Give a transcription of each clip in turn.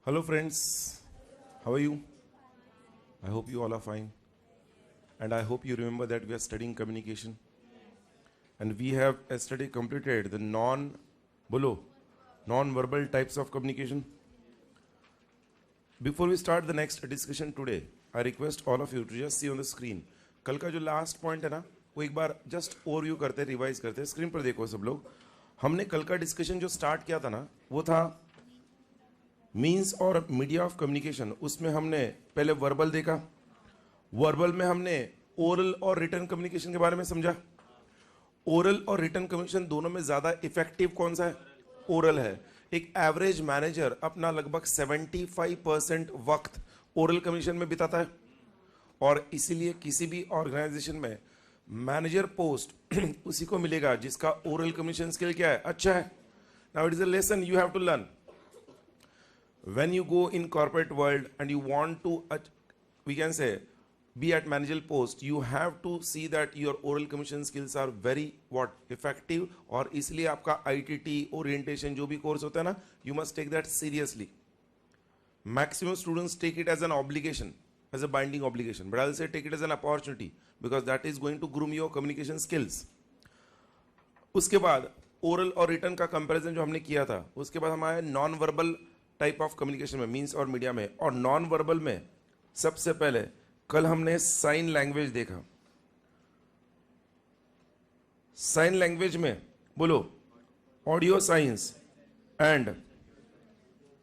Hello friends, how are you? I hope you all are fine. And I hope you remember that we are studying communication. And we have yesterday completed the non-verbal types of communication. Before we start the next discussion today, I request all of you to just see on the screen. कल का जो last point है ना, वो एक बार just overview करते हैं, revise करते हैं. स्क्रीन पर देखो सब लोग. हमने कल का डिस्कशन जो स्टार्ट किया था ना, वो था मीन्स और मीडिया ऑफ कम्युनिकेशन. उसमें हमने पहले वर्बल देखा. वर्बल में हमने ओरल और रिटन कम्युनिकेशन के बारे में समझा. ओरल और रिटन कम्युनिकेशन दोनों में ज्यादा इफेक्टिव कौन सा है? ओरल है. एक एवरेज मैनेजर अपना लगभग 75% वक्त ओरल कम्युनिकेशन में बिताता है. और इसीलिए किसी भी ऑर्गेनाइजेशन में मैनेजर पोस्ट उसी को मिलेगा जिसका ओरल कम्युनिकेशन स्किल क्या है? अच्छा है. Now it is a lesson you have to learn. When you go in corporate world and you want to, we can say, be at managerial post, you have to see that your oral communication skills are very effective. और इसलिए आपका ITT orientation जो भी course होता है ना, you must take that seriously. Maximum students take it as an obligation, as a binding obligation, but I'll say take it as an opportunity because that is going to groom your communication skills. उसके बाद oral और written का comparison जो हमने किया था, उसके बाद हमारे non verbal type of communication में, मीन्स और मीडिया में. और नॉन वर्बल में सबसे पहले कल हमने साइन लैंग्वेज देखा. साइन लैंग्वेज में बोलो audio science and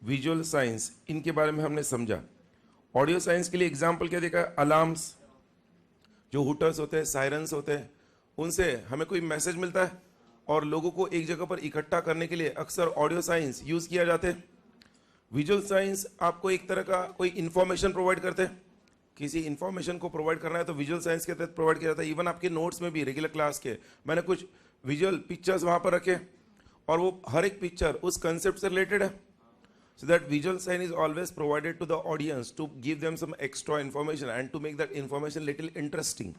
visual science, इनके बारे में हमने समझा. ऑडियो साइंस के लिए एग्जांपल क्या देखा? अलार्म्स, जो हुटर्स होते हैं, सायरन्स होते हैं, उनसे हमें कोई मैसेज मिलता है और लोगों को एक जगह पर इकट्ठा करने के लिए अक्सर ऑडियो साइंस यूज किया जाते हैं. विजुअल साइंस आपको एक तरह का कोई इंफॉर्मेशन प्रोवाइड करते हैं. किसी इंफॉर्मेशन को प्रोवाइड करना है तो विजुअल साइंस के तहत प्रोवाइड किया जाता है. इवन आपके नोट्स में भी रेगुलर क्लास के मैंने कुछ विजुअल पिक्चर्स वहां पर रखे और वो हर एक पिक्चर उस कंसेप्ट से रिलेटेड है. So that visual sign is always provided to the audience to give them some extra information and to make that information little interesting.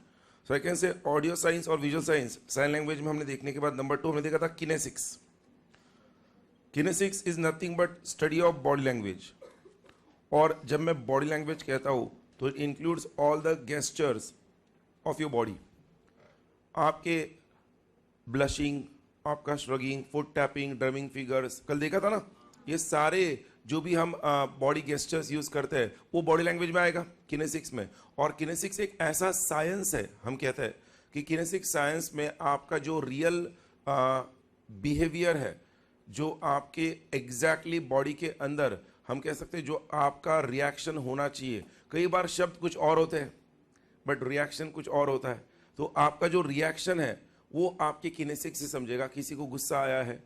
So I can say audio science और visual science sign language में हमने देखने के बाद number 2 हमने देखा था kinesics. Kinesics is nothing but study of body language. और जब मैं body language कहता हूँ तो it includes all the gestures of your body. आपके blushing, आपका shrugging, foot tapping, drumming fingers, कल देखा था ना, ये सारे जो भी हम body gestures use करते हैं वो body language में आएगा kinesics में. और kinesics एक ऐसा science है, हम कहते हैं कि kinesics science में आपका जो real behavior है, जो आपके एग्जैक्टली बॉडी के अंदर हम कह सकते हैं जो आपका रिएक्शन होना चाहिए. कई बार शब्द कुछ और होते हैं बट रिएक्शन कुछ और होता है. तो आपका जो रिएक्शन है वो आपके किनेसिक्स से समझेगा. किसी को गुस्सा आया है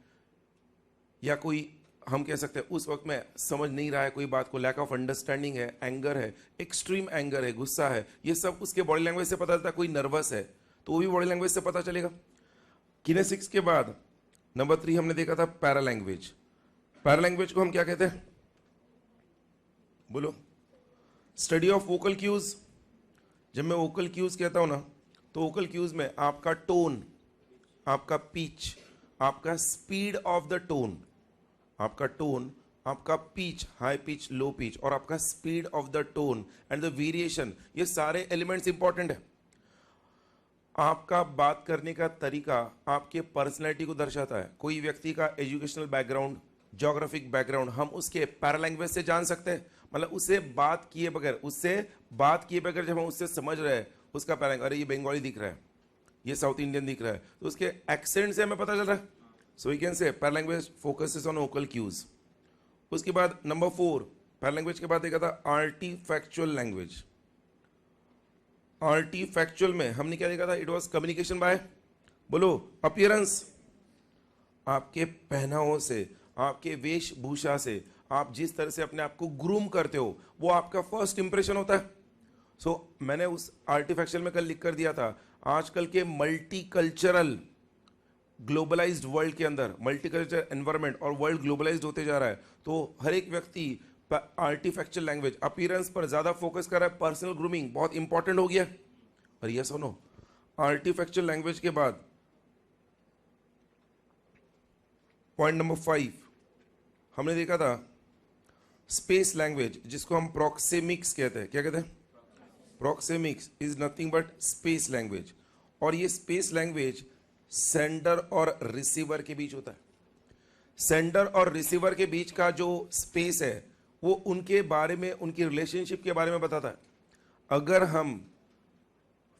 या कोई हम कह सकते हैं उस वक्त में समझ नहीं रहा है कोई बात को, लैक ऑफ अंडरस्टैंडिंग है, एंगर है, एक्सट्रीम एंगर है, गुस्सा है, ये सब उसके बॉडी लैंग्वेज से पता चलता है. कोई नर्वस है तो वो भी बॉडी लैंग्वेज से पता चलेगा. किनेसिक्स के बाद नंबर 3 हमने देखा था पैरा लैंग्वेज. पैरा लैंग्वेज को हम क्या कहते हैं? बोलो. Study of vocal cues. जब मैं वोकल क्यूज कहता हूं ना तो वोकल क्यूज में आपका टोन, आपका पिच, आपका स्पीड ऑफ द टोन, आपका टोन, आपका pitch, high pitch, low pitch, और आपका speed of the tone and the variation, ये सारे एलिमेंट्स इंपॉर्टेंट है. आपका बात करने का तरीका आपके पर्सनैलिटी को दर्शाता है. कोई व्यक्ति का एजुकेशनल बैकग्राउंड, ज्योग्राफिक बैकग्राउंड हम उसके पैरालैंग्वेज से जान सकते हैं. मतलब उससे बात किए बगैर जब हम उससे समझ रहे हैं उसका पैरालैंग्वेज, अरे ये बंगाली दिख रहा है, ये साउथ इंडियन दिख रहा है, तो उसके एक्सेंट से हमें पता चल रहा है. सो we can say paralanguage focuses on vocal cues. उसके बाद नंबर 4 पैरालैंग्वेज के बाद देखा था आर्टिफैक्चुअल लैंग्वेज. आर्टिफैक्चुअल में हमने क्या देखा था? इट वॉज कम्युनिकेशन बाय, बोलो, अपीयरेंस. आपके पहनावों से, आपके वेशभूषा से, आप जिस तरह से अपने आप को ग्रूम करते हो वो आपका फर्स्ट इंप्रेशन होता है. सो मैंने उस आर्टिफैक्चुअल में कल लिख कर दिया था, आजकल के मल्टीकल्चरल ग्लोबलाइज्ड वर्ल्ड के अंदर, मल्टीकल्चरल एनवायरनमेंट और वर्ल्ड ग्लोबलाइज्ड होते जा रहा है, तो हर एक व्यक्ति आर्टिफैक्चुअल लैंग्वेज, अपीयरेंस पर ज्यादा फोकस कर रहा है. पर्सनल ग्रूमिंग बहुत इंपॉर्टेंट हो गया. और ये सुनो, आर्टिफैक्चुअल लैंग्वेज के बाद पॉइंट नंबर 5 हमने देखा था स्पेस लैंग्वेज जिसको हम प्रोक्सेमिक्स कहते हैं, क्या कहते हैं? Proxemics is nothing but space language. और ये स्पेस लैंग्वेज सेंडर और रिसीवर के बीच होता है। सेंडर और रिसीवर के बीच का जो स्पेस है वो उनके बारे में, उनकी रिलेशनशिप के बारे में बताता है। अगर हम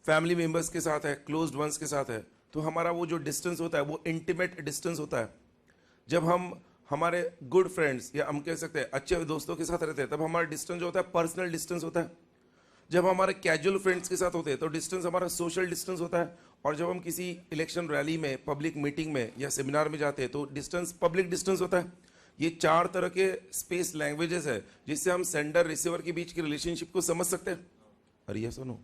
फैमिली मेंबर्स के साथ है, क्लोज्ड वंस के साथ है, तो हमारा वो जो डिस्टेंस होता है वो इंटीमेट डिस्टेंस होता है। जब हम हमारे गुड फ्रेंड्स या हम कह सकते हैं अच्छे दोस्तों के साथ रहते हैं तब हमारा डिस्टेंस जो होता है पर्सनल डिस्टेंस होता है। जब हमारे कैजुअल फ्रेंड्स के साथ होते हैं तो डिस्टेंस हमारा सोशल डिस्टेंस होता है। और जब हम किसी इलेक्शन रैली में, पब्लिक मीटिंग में या सेमिनार में जाते हैं तो डिस्टेंस पब्लिक डिस्टेंस होता है। ये 4 तरह के स्पेस लैंग्वेजेस है जिससे हम सेंडर रिसीवर के बीच की रिलेशनशिप को समझ सकते हैं। अरे ये सुनो,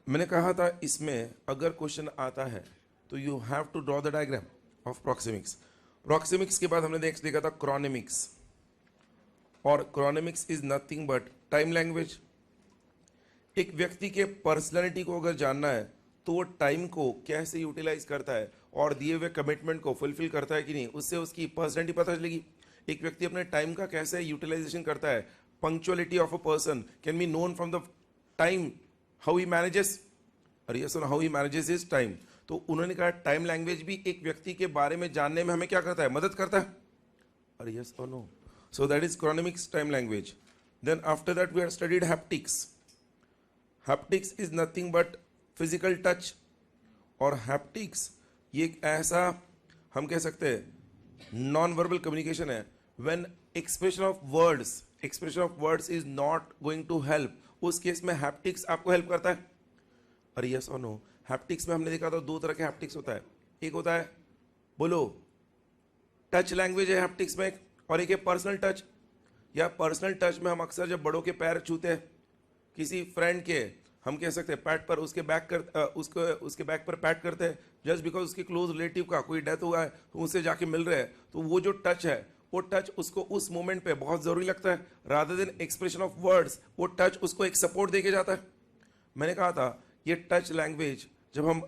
मैंने कहा था इसमें अगर क्वेश्चन आता है तो you have to draw the diagram of proxemics. Proxemics के बाद हमने देखा था क्रोनेमिक्स, और chronemics is nothing but time language. एक व्यक्ति के पर्सनैलिटी को अगर जानना है तो वो टाइम को कैसे यूटिलाइज करता है और दिए हुए कमिटमेंट को फुलफिल करता है कि नहीं, उससे उसकी पर्सनैलिटी पता चलेगी। एक व्यक्ति अपने टाइम का कैसे यूटिलाइजेशन करता है, punctuality of a person can be known from the time how he manages, और yes how he manages his time. तो उन्होंने कहा टाइम लैंग्वेज भी एक व्यक्ति के बारे में जानने में हमें क्या करता है, मदद करता है। और यस और no, so that is chronemics time language. Then after that we are studied haptics. Haptics is nothing but physical touch. और हैप्टिक्स ये एक ऐसा हम कह सकते हैं नॉन वर्बल कम्युनिकेशन है। When expression of words is not going to help, उस केस में हैप्टिक्स आपको हेल्प करता है। और यस और नो, हैप्टिक्स में हमने देखा था 2 तरह के हैप्टिक्स होता है। एक होता है बोलो टच लैंग्वेज है हैप्टिक्स में, और एक है पर्सनल टच। या पर्सनल टच में हम अक्सर जब बड़ों के पैर छूते हैं, किसी फ्रेंड के हम कह सकते हैं पैट पर उसके बैक पर पैट करते हैं जस्ट बिकॉज उसके क्लोज रिलेटिव का कोई डेथ हुआ है तो उससे जाके मिल रहे हैं, तो वो जो टच है वो टच उसको उस मोमेंट पे बहुत जरूरी लगता है। Rather than expression of words, वो टच उसको एक सपोर्ट देके जाता है। मैंने कहा था ये टच लैंग्वेज जब हम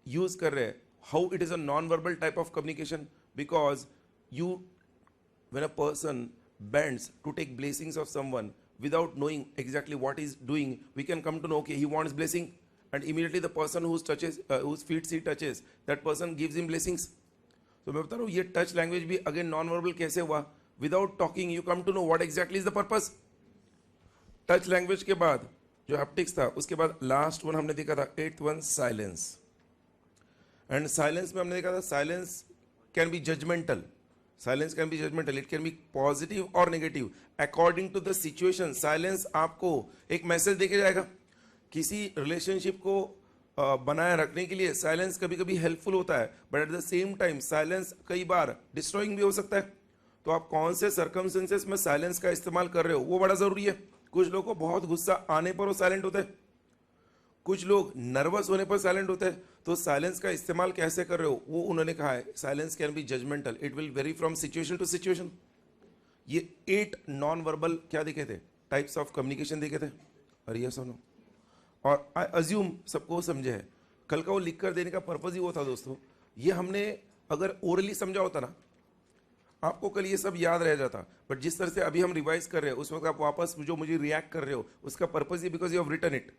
यूज कर रहे हैं, how it is a non verbal type of communication, because you when a person bends to take blessings of someone without knowing exactly what he's doing, we can come to know okay he wants blessing, and immediately the person whose feet he touches, that person gives him blessings. तो मैं बता रहा हूँ ये touch language भी again non verbal कैसे हुआ, without talking you come to know what exactly is the purpose. Touch language के बाद जो हैप्टिक्स था, उसके बाद लास्ट वन हमने देखा था 8th one silence. And silence में हमने देखा था silence can be judgemental. Silence can be judgmental, it can be positive or negative according to the situation. Silence आपको एक मैसेज देके जाएगा। किसी रिलेशनशिप को बनाए रखने के लिए साइलेंस कभी कभी हेल्पफुल होता है, but at the same time silence कई बार डिस्ट्रॉइंग भी हो सकता है। तो आप कौन से सर्कमस्टेंसेस में साइलेंस का इस्तेमाल कर रहे हो वो बड़ा जरूरी है। कुछ लोगों को बहुत गुस्सा आने पर वो साइलेंट होते हैं, कुछ लोग नर्वस होने पर साइलेंट होते हैं। तो साइलेंस का इस्तेमाल कैसे कर रहे हो वो उन्होंने कहा है। Silence can be judgemental, it will vary from situation to situation. ये 8 नॉन वर्बल क्या देखे थे, टाइप्स ऑफ कम्युनिकेशन देखे थे। और ये सुनो, और आई अज्यूम सबको समझे है। कल का वो लिख कर देने का पर्पज ही वो था दोस्तों, ये हमने अगर ओरली समझा होता ना आपको कल ये सब याद रह जाता। बट जिस तरह से अभी हम रिवाइज कर रहे हैं उस वक्त आप वापस जो मुझे रिएक्ट कर रहे हो उसका पर्पज ही because you have written it.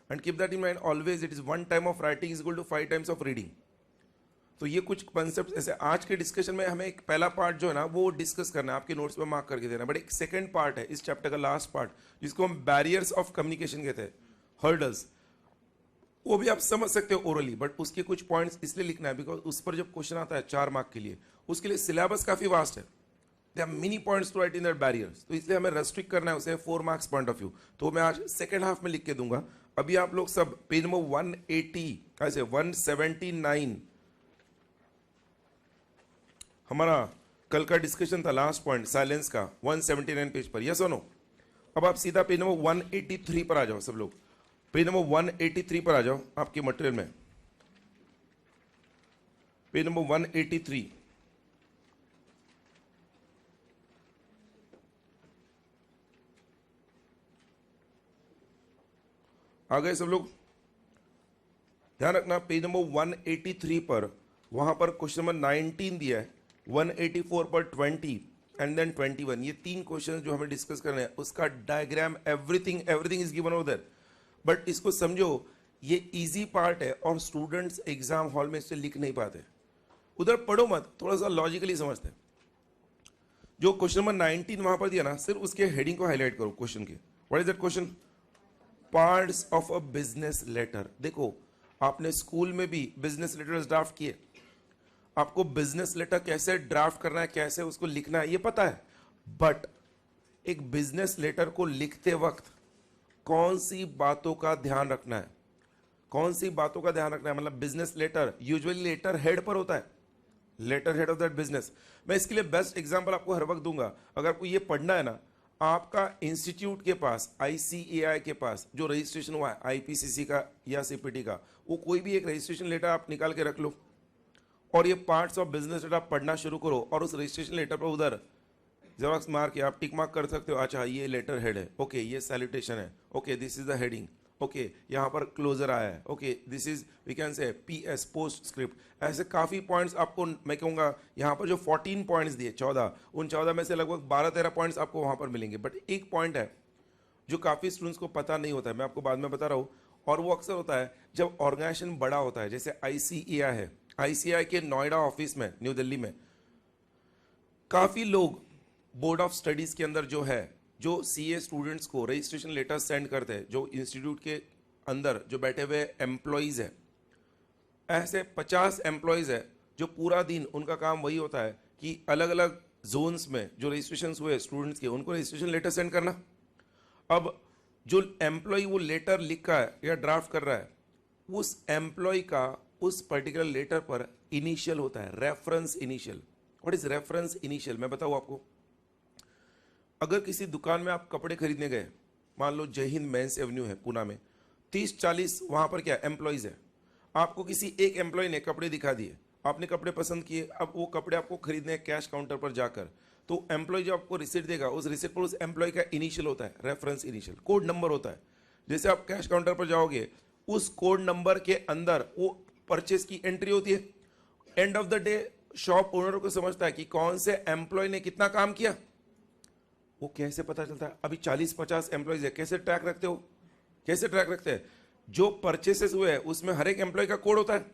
And keep that in mind always, it is 1 time of writing is equal to 5 times of reading. तो ये कुछ कॉन्सेप्ट ऐसे आज के डिस्कशन में हमें एक पहला पार्ट जो है ना वो डिस्कस करना है, आपके नोट्स में मार्क करके देना। बट एक सेकंड पार्ट है इस चैप्टर का लास्ट पार्ट जिसको हम बैरियर्स ऑफ कम्युनिकेशन कहते हैं, हर्डल्स। वो भी आप समझ सकते हो ओरली, बट उसके कुछ पॉइंट्स इसलिए लिखना है बिकॉज उस पर जब क्वेश्चन आता है 4 मार्क के लिए, उसके लिए सिलेबस काफी वास्ट है। There are many points to write in that barriers, तो इसलिए हमें रेस्ट्रिक्ट करना है उसे 4 मार्क्स पॉइंट ऑफ व्यू। तो मैं आज सेकंड हाफ में लिख के दूंगा। अभी आप लोग सब पेज नंबर 180 ऐसे 179 हमारा कल का डिस्कशन था, लास्ट पॉइंट साइलेंस का 179 पेज पर, यस और नो। अब आप सीधा पेज नंबर 183 पर आ जाओ सब लोग। पेज नंबर 183 पर आ जाओ आपके मटेरियल में, पेज नंबर 183। आ गए सब लोग? ध्यान रखना पेज नंबर 183 पर वहां पर क्वेश्चन नंबर 19 दिया है, 184 पर 20, एंड देन 21, ये 3 क्वेश्चन जो हमें डिस्कस करने हैं उसका diagram everything is given over there. But इसको समझो, ये इजी पार्ट है और स्टूडेंट्स एग्जाम हॉल में इसे लिख नहीं पाते। उधर पढ़ो मत, थोड़ा सा लॉजिकली समझते हैं। जो क्वेश्चन नंबर 19 वहां पर दिया ना, सिर्फ उसके हेडिंग को हाईलाइट करो क्वेश्चन के। What is that question? Parts of a business letter. देखो, आपने स्कूल में भी बिजनेस लेटर्स ड्राफ्ट किए, आपको बिजनेस लेटर कैसे ड्राफ्ट करना है, कैसे उसको लिखना है, ये पता है। बट एक बिजनेस लेटर को लिखते वक्त कौन सी बातों का ध्यान रखना है, कौन सी बातों का ध्यान रखना है? मतलब business letter usually letter head पर होता है, letter head of that business. मैं इसके लिए बेस्ट एग्जांपल आपको हर वक्त दूंगा। अगर आपको ये पढ़ना है ना, आपका इंस्टीट्यूट के पास, आईसीएआई के पास जो रजिस्ट्रेशन हुआ है आईपीसीसी का या सीपीटी का, वो कोई भी एक रजिस्ट्रेशन लेटर आप निकाल के रख लो और ये पार्ट्स ऑफ बिजनेस लेटर आप पढ़ना शुरू करो। और उस रजिस्ट्रेशन लेटर पर उधर जेरॉक्स मार के आप टिक मार्क कर सकते हो, अच्छा ये लेटर हेड है, ओके ये सैल्यूटेशन है, okay this is the heading, okay यहाँ पर क्लोजर आया है, okay this is we can say PS postscript. ऐसे काफ़ी पॉइंट्स आपको मैं कहूँगा, यहाँ पर जो 14 पॉइंट्स दिए 14, उन 14 में से लगभग 12-13 पॉइंट्स आपको वहाँ पर मिलेंगे। बट एक पॉइंट है जो काफ़ी स्टूडेंट्स को पता नहीं होता है, मैं आपको बाद में बता रहा हूँ, और वो अक्सर होता है जब ऑर्गेनाइजेशन बड़ा होता है। जैसे आईसीएआई है, आईसीएआई के नोएडा ऑफिस में न्यू दिल्ली में काफ़ी लोग बोर्ड ऑफ स्टडीज़ के अंदर जो है, जो सीए स्टूडेंट्स को रजिस्ट्रेशन लेटर सेंड करते हैं, जो इंस्टीट्यूट के अंदर जो बैठे हुए एम्प्लॉयज़ है, ऐसे 50 एम्प्लॉयज़ है जो पूरा दिन उनका काम वही होता है कि अलग अलग जोन्स में जो रजिस्ट्रेशन हुए स्टूडेंट्स के, उनको रजिस्ट्रेशन लेटर सेंड करना। अब जो एम्प्लॉय वो लेटर लिख रहा है या ड्राफ्ट कर रहा है, उस एम्प्लॉय का उस पर्टिकुलर लेटर पर इनिशियल होता है, reference initial. What is reference initial? मैं बताऊँ आपको। अगर किसी दुकान में आप कपड़े खरीदने गए, मान लो जय हिंद मेंस एवेन्यू है पूना में, 30-40 वहां पर क्या एम्प्लॉयज है, आपको किसी एक एम्प्लॉय ने कपड़े दिखा दिए, आपने कपड़े पसंद किए, अब वो कपड़े आपको खरीदने हैं कैश काउंटर पर जाकर, तो एम्प्लॉय जो आपको रिसिप्ट देगा, उस रिसिप्ट पर उस एम्प्लॉय का इनिशियल होता है, रेफरेंस इनिशियल, कोड नंबर होता है। जैसे आप कैश काउंटर पर जाओगे, उस कोड नंबर के अंदर वो परचेज की एंट्री होती है। End of the day shop owner को समझता है कि कौन से एम्प्लॉय ने कितना काम किया। वो कैसे पता चलता है? अभी 40-50 एम्प्लॉयज है, कैसे ट्रैक रखते हो? कैसे ट्रैक रखते हैं? जो परचेसेस हुए हैं उसमें हर एक एम्प्लॉय का कोड होता है।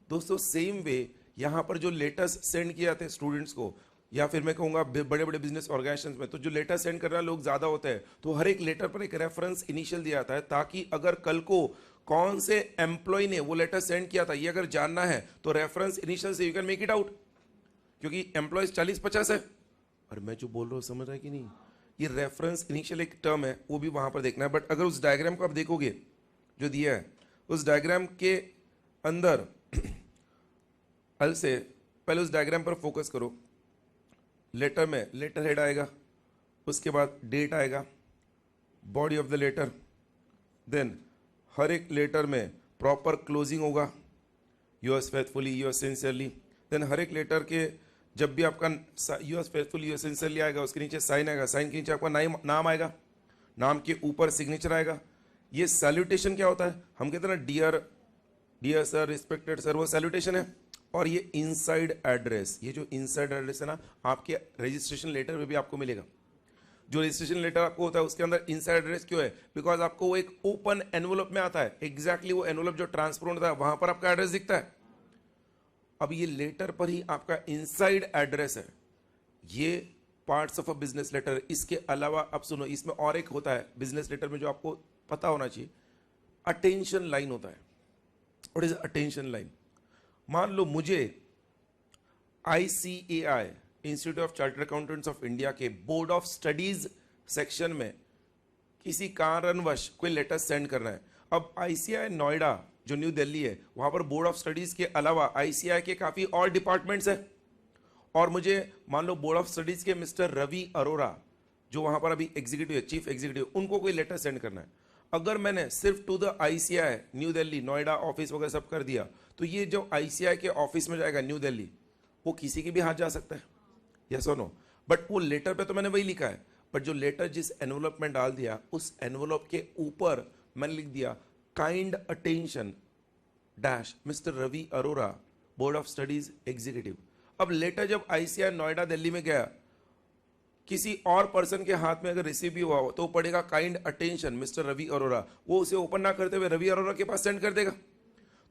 दोस्तों सेम वे यहां पर जो लेटर्स सेंड किए जाते हैं स्टूडेंट्स को, या फिर मैं कहूंगा बड़े बड़े बिजनेस ऑर्गेनाइजेशंस में, तो जो लेटर सेंड करने वाले लोग ज्यादा होते हैं, तो हर एक लेटर पर एक रेफरेंस इनिशियल दिया जाता है, ताकि अगर कल को कौन से एम्प्लॉय ने वो लेटर सेंड किया था ये अगर जानना है तो रेफरेंस इनिशियल से you can make it out, क्योंकि एम्प्लॉयज 40-50 है। और मैं जो बोल रहा हूँ समझ रहा है कि नहीं? ये रेफरेंस इनिशियल एक टर्म है, वो भी वहां पर देखना है। बट अगर उस डायग्राम को आप देखोगे जो दिया है, उस डायग्राम के अंदर हल से पहले उस डायग्राम पर फोकस करो। लेटर में लेटर हेड आएगा, उसके बाद डेट आएगा, body of the letter, then हर एक लेटर में प्रॉपर क्लोजिंग होगा, yours faithfully, yours sincerely. Then हर एक लेटर के जब भी आपका योर्स फेथफुली, योर्स सिंसियरली आएगा, उसके नीचे साइन आएगा, साइन के नीचे आपका नाम आएगा, नाम के ऊपर सिग्नेचर आएगा। ये सैल्यूटेशन क्या होता है? हम कहते हैं ना dear, dear sir, respected sir, वो सैल्यूटेशन है। और ये इनसाइड एड्रेस, ये जो इनसाइड एड्रेस है ना, आपके रजिस्ट्रेशन लेटर में भी आपको मिलेगा। जो रजिस्ट्रेशन लेटर आपको होता है उसके अंदर इनसाइड एड्रेस क्यों है? बिकॉज आपको वो एक ओपन एनवलप में आता है, एग्जैक्टली वो एनवलप जो ट्रांसफर होता है वहां पर आपका एड्रेस दिखता है। अब ये लेटर पर ही आपका इनसाइड एड्रेस है। ये parts of a business letter. इसके अलावा अब सुनो, इसमें और एक होता है बिजनेस लेटर में जो आपको पता होना चाहिए, अटेंशन लाइन होता है। What is attention line? मान लो मुझे ICAI, institute of chartered accountants of India के बोर्ड ऑफ स्टडीज सेक्शन में किसी कारणवश कोई लेटर सेंड करना है। अब आईसीएआई नोएडा जो न्यू दिल्ली है, वहां पर बोर्ड ऑफ स्टडीज के अलावा आईसीएआई के काफी और डिपार्टमेंट्स हैं, और मुझे मान लो बोर्ड ऑफ स्टडीज के मिस्टर रवि अरोरा जो वहां पर अभी एग्जीक्यूटिव है, चीफ एग्जीक्यूटिव, उनको कोई लेटर सेंड करना है। अगर मैंने सिर्फ to the ICI new Delhi, Noida office वगैरह सब कर दिया, तो ये जो आईसीआई के ऑफिस में जाएगा न्यू दिल्ली, वो किसी के भी हाथ जा सकता है, यस और नो? बट वो लेटर पे तो मैंने वही लिखा है, बट जो लेटर जिस एनवलप में डाल दिया, उस एनवलप के ऊपर मैंने लिख दिया kind attention dash mister Ravi Arora, board of studies executive. अब लेटर जब आईसीआई नोएडा दिल्ली में गया, किसी और पर्सन के हाथ में अगर रिसीव भी हुआ हो तो पड़ेगा kind attention mister Ravi Arora, वो उसे ओपन ना करते हुए रवि अरोरा के पास सेंड कर देगा।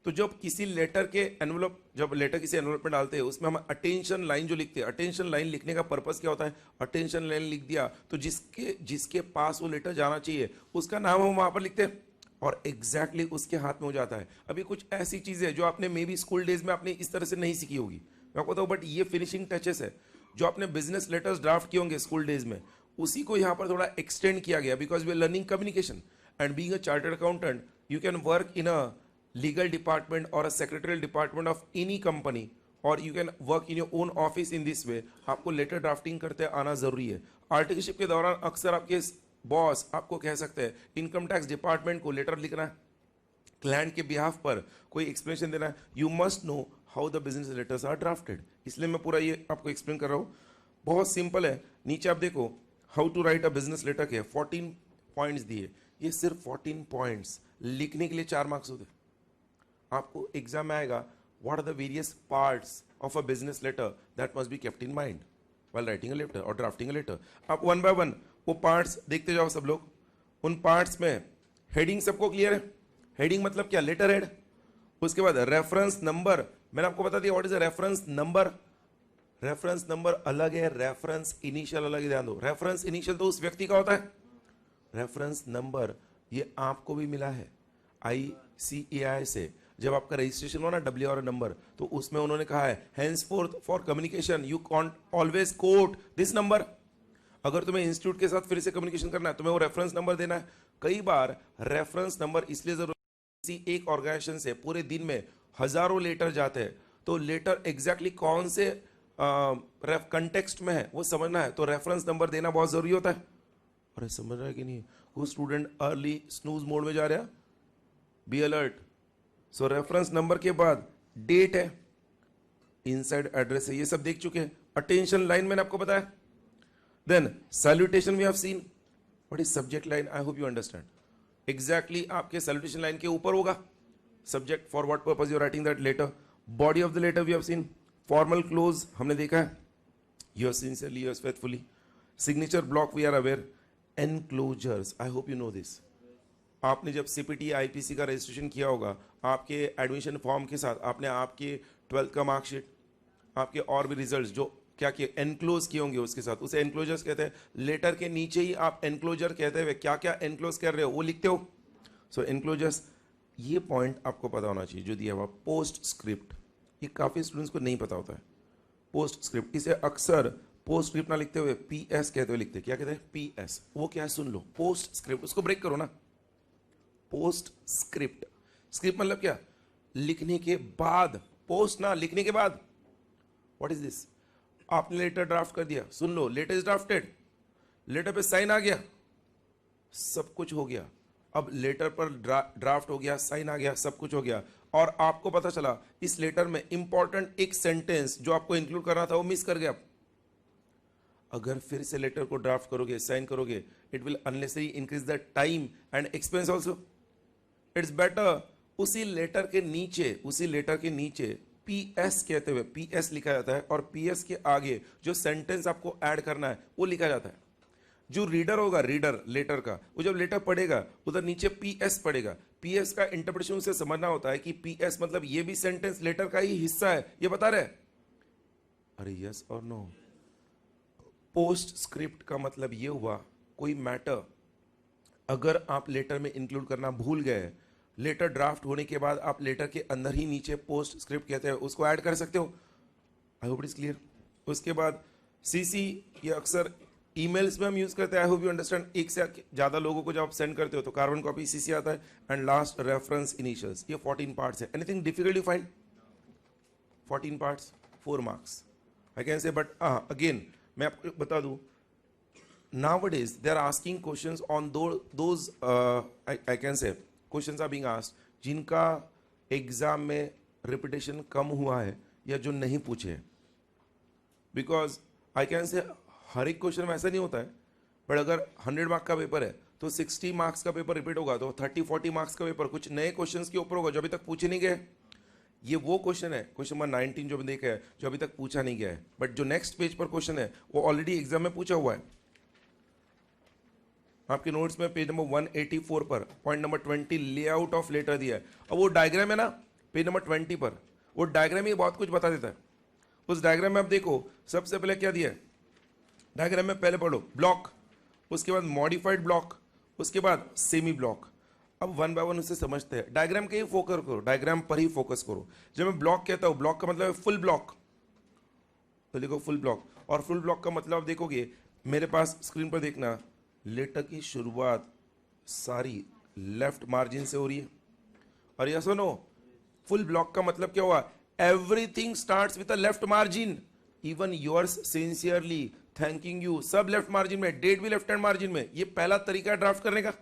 तो जब किसी लेटर के एनवलप, जब लेटर किसी एनवलप में डालते हैं उसमें हम अटेंशन लाइन जो लिखते हैं, अटेंशन लाइन लिखने का पर्पस क्या होता है, अटेंशन लाइन लिख दिया तो जिसके जिसके पास वो लेटर जाना चाहिए उसका नाम हम वहां पर लिखते हैं और एग्जैक्टली उसके हाथ में हो जाता है। अभी कुछ ऐसी चीजें जो आपने मे बी स्कूल डेज में आपने इस तरह से नहीं सीखी होगी, मैं आपको बताऊं, बट ये फिनिशिंग टचेस है जो आपने बिजनेस लेटर्स ड्राफ्ट किए होंगे स्कूल डेज में, उसी को यहाँ पर थोड़ा एक्सटेंड किया गया because we are learning communication and being a chartered accountant you can work in a legal department or a secretarial department of any company or you can work in your own office in this way। आपको letter drafting करते आना जरूरी है। Articleship के दौरान अक्सर आपके boss आपको कह सकते हैं इनकम टैक्स डिपार्टमेंट को लेटर लिखना है, क्लाइंट के बिहाफ पर कोई एक्सप्लेनेशन देना है, you must know how the business letters are drafted. इसलिए मैं पूरा ये आपको एक्सप्लेन कर रहा हूँ, बहुत सिंपल है। नीचे आप देखो how to write a business letter के 14 पॉइंट्स दिए, ये सिर्फ 14 पॉइंट्स लिखने के लिए 4 मार्क्स होते। आपको एग्जाम में आएगा what are the various parts of a business letter that must be kept in mind while writing a letter और ड्राफ्टिंग अ लेटर। आप वन बाय वन वो पार्ट्स देखते जाओ सब लोग। उन पार्ट्स में हेडिंग सबको क्लियर है, हेडिंग मतलब क्या, लेटर हेड। उसके बाद रेफरेंस नंबर, मैंने आपको बता दिया what is a reference number. Reference number अलग है, रेफरेंस इनिशियल अलग है, ध्यान दो। रेफरेंस इनिशियल तो उस व्यक्ति का होता है, रेफरेंस नंबर ये आपको भी मिला है ICAI से। जब आपका रजिस्ट्रेशन हो ना WR नंबर, तो उसमें उन्होंने कहा है henceforth for communication you can't always quote this number. अगर तुम्हें इंस्टीट्यूट के साथ फिर से कम्युनिकेशन करना है तुम्हें वो रेफरेंस नंबर देना है। कई बार रेफरेंस नंबर इसलिए जरूरी, किसी एक ऑर्गेनाइजेशन से पूरे दिन में हजारों लेटर जाते हैं, तो लेटर एग्जैक्टली कौन से कंटेक्स्ट में है वो समझना है, तो रेफरेंस नंबर देना बहुत जरूरी होता है। अरे समझ रहा है कि नहीं, वो स्टूडेंट अर्ली स्नूज मोड में जा रहा है, be alert. So reference number के बाद डेट है, इनसाइड एड्रेस है, ये सब देख चुके हैं। अटेंशन लाइन मैंने आपको बताया, then salutation we have seen. What is subject line, I hope you understand. Exactly आपके सैल्यूटेशन लाइन के ऊपर होगा subject for what purpose you are writing that letter. Body of the letter we have seen, formal close हमने देखा है, yours sincerely, yours faithfully। signature block we are aware। enclosures I hope you know this। आपने जब CPT IPC का registration किया होगा, आपके admission form के साथ आपने आपके 12th का मार्कशीट, आपके और भी रिजल्ट्स जो क्या किए एनक्लोज किए होंगे उसके साथ, उसे एनक्लोजर्स कहते हैं। लेटर के नीचे ही आप एनक्लोजर कहते हुए क्या क्या एनक्लोज कर रहे हो वो लिखते हो। सो एनक्लोजर्स, ये पॉइंट आपको पता होना चाहिए जो दिया हुआ। पोस्ट स्क्रिप्ट, ये काफी स्टूडेंट्स को नहीं पता होता है। पोस्ट स्क्रिप्ट, इसे अक्सर पोस्ट स्क्रिप्ट ना लिखते हुए PS कहते हुए लिखते हैं। क्या कहते हैं, PS। वो क्या है सुन लो, पोस्ट स्क्रिप्ट, उसको ब्रेक करो ना। पोस्ट स्क्रिप्ट, स्क्रिप्ट मतलब क्या, लिखने के बाद, पोस्ट ना लिखने के बाद। व्हाट इज दिस, आपने लेटर ड्राफ्ट कर दिया, सुन लो, लेटर इज ड्राफ्टेड, लेटर पे साइन आ गया, सब कुछ हो गया। अब लेटर पर ड्राफ्ट हो गया, साइन आ गया, सब कुछ हो गया, और आपको पता चला इस लेटर में इंपॉर्टेंट एक सेंटेंस जो आपको इंक्लूड करना था वो मिस कर गया। अगर फिर से लेटर को ड्राफ्ट करोगे, साइन करोगे, it will unnecessary increase the time and expense also. It's better उसी लेटर के नीचे PS कहते हुए PS लिखा जाता है, और PS के आगे जो सेंटेंस आपको ऐड करना है वो लिखा जाता है। जो रीडर होगा, रीडर लेटर का, वो जब लेटर पढ़ेगा उधर नीचे PS पढ़ेगा। PS का इंटरप्रिटेशन उसे समझना होता है कि PS मतलब ये भी सेंटेंस लेटर का ही हिस्सा है, ये बता रहे। अरे यस और नो। पोस्ट स्क्रिप्ट का मतलब ये हुआ कोई मैटर अगर आप लेटर में इंक्लूड करना भूल गए, लेटर ड्राफ्ट होने के बाद आप लेटर के अंदर ही नीचे पोस्ट स्क्रिप्ट कहते हैं उसको ऐड कर सकते हो। I hope it is clear. उसके बाद CC, ये अक्सर ईमेल्स में हम यूज करते हैं, आई होप यू अंडरस्टैंड। एक से ज्यादा लोगों को जब आप सेंड करते हो तो कार्बन कॉपी CC आता है। एंड लास्ट रेफरेंस इनिशियल्स, ये 14 पार्ट्स है। Anything difficult you find? 14 parts, 4 marks I can से। बट अगेन मैं आपको बता दूं, nowadays they are asking questions on those I can say questions are being asked जिनका एग्जाम में रिपीटेशन कम हुआ है या जो नहीं पूछे हैं। बिकॉज आई कैन से हर एक क्वेश्चन में ऐसा नहीं होता है, बट अगर 100 मार्क्स का पेपर है तो 60 मार्क्स का पेपर रिपीट होगा, तो 30-40 मार्क्स का पेपर कुछ नए क्वेश्चंस के ऊपर होगा जो अभी तक पूछे नहीं गए। ये वो क्वेश्चन है, क्वेश्चन नंबर 19 जो हमने देखा है, जो अभी तक पूछा नहीं गया है, बट जो नेक्स्ट पेज पर क्वेश्चन है वो ऑलरेडी एग्जाम में पूछा हुआ है। आपके नोट्स में पेज नंबर 184 पर point number 20 layout of letter दिया है। अब वो डायग्राम है ना पेज नंबर 20 पर, वो डायग्राम ही बहुत कुछ बता देता है। उस डायग्राम में आप देखो, सबसे पहले क्या दिया है डायग्राम में, पहले पढ़ो ब्लॉक, उसके बाद मॉडिफाइड ब्लॉक, उसके बाद सेमी ब्लॉक। अब वन बाय वन उसे समझते हैं। डायग्राम के ही फोकस करो, डायग्राम पर ही फोकस करो। जब मैं ब्लॉक कहता हूं, ब्लॉक का मतलब है फुल ब्लॉक, तो देखो फुल ब्लॉक। और फुल ब्लॉक का मतलब आप देखोगे मेरे पास स्क्रीन पर देखना, लेटर की शुरुआत सारी लेफ्ट मार्जिन से हो रही है। और यह सुनो, फुल ब्लॉक का मतलब क्या हुआ, everything starts with a left margin, even yours sincerely, thanking you, सब लेफ्ट मार्जिन में, डेट भी लेफ्ट हैंड मार्जिन में। ये पहला तरीका है ड्राफ्ट करने का।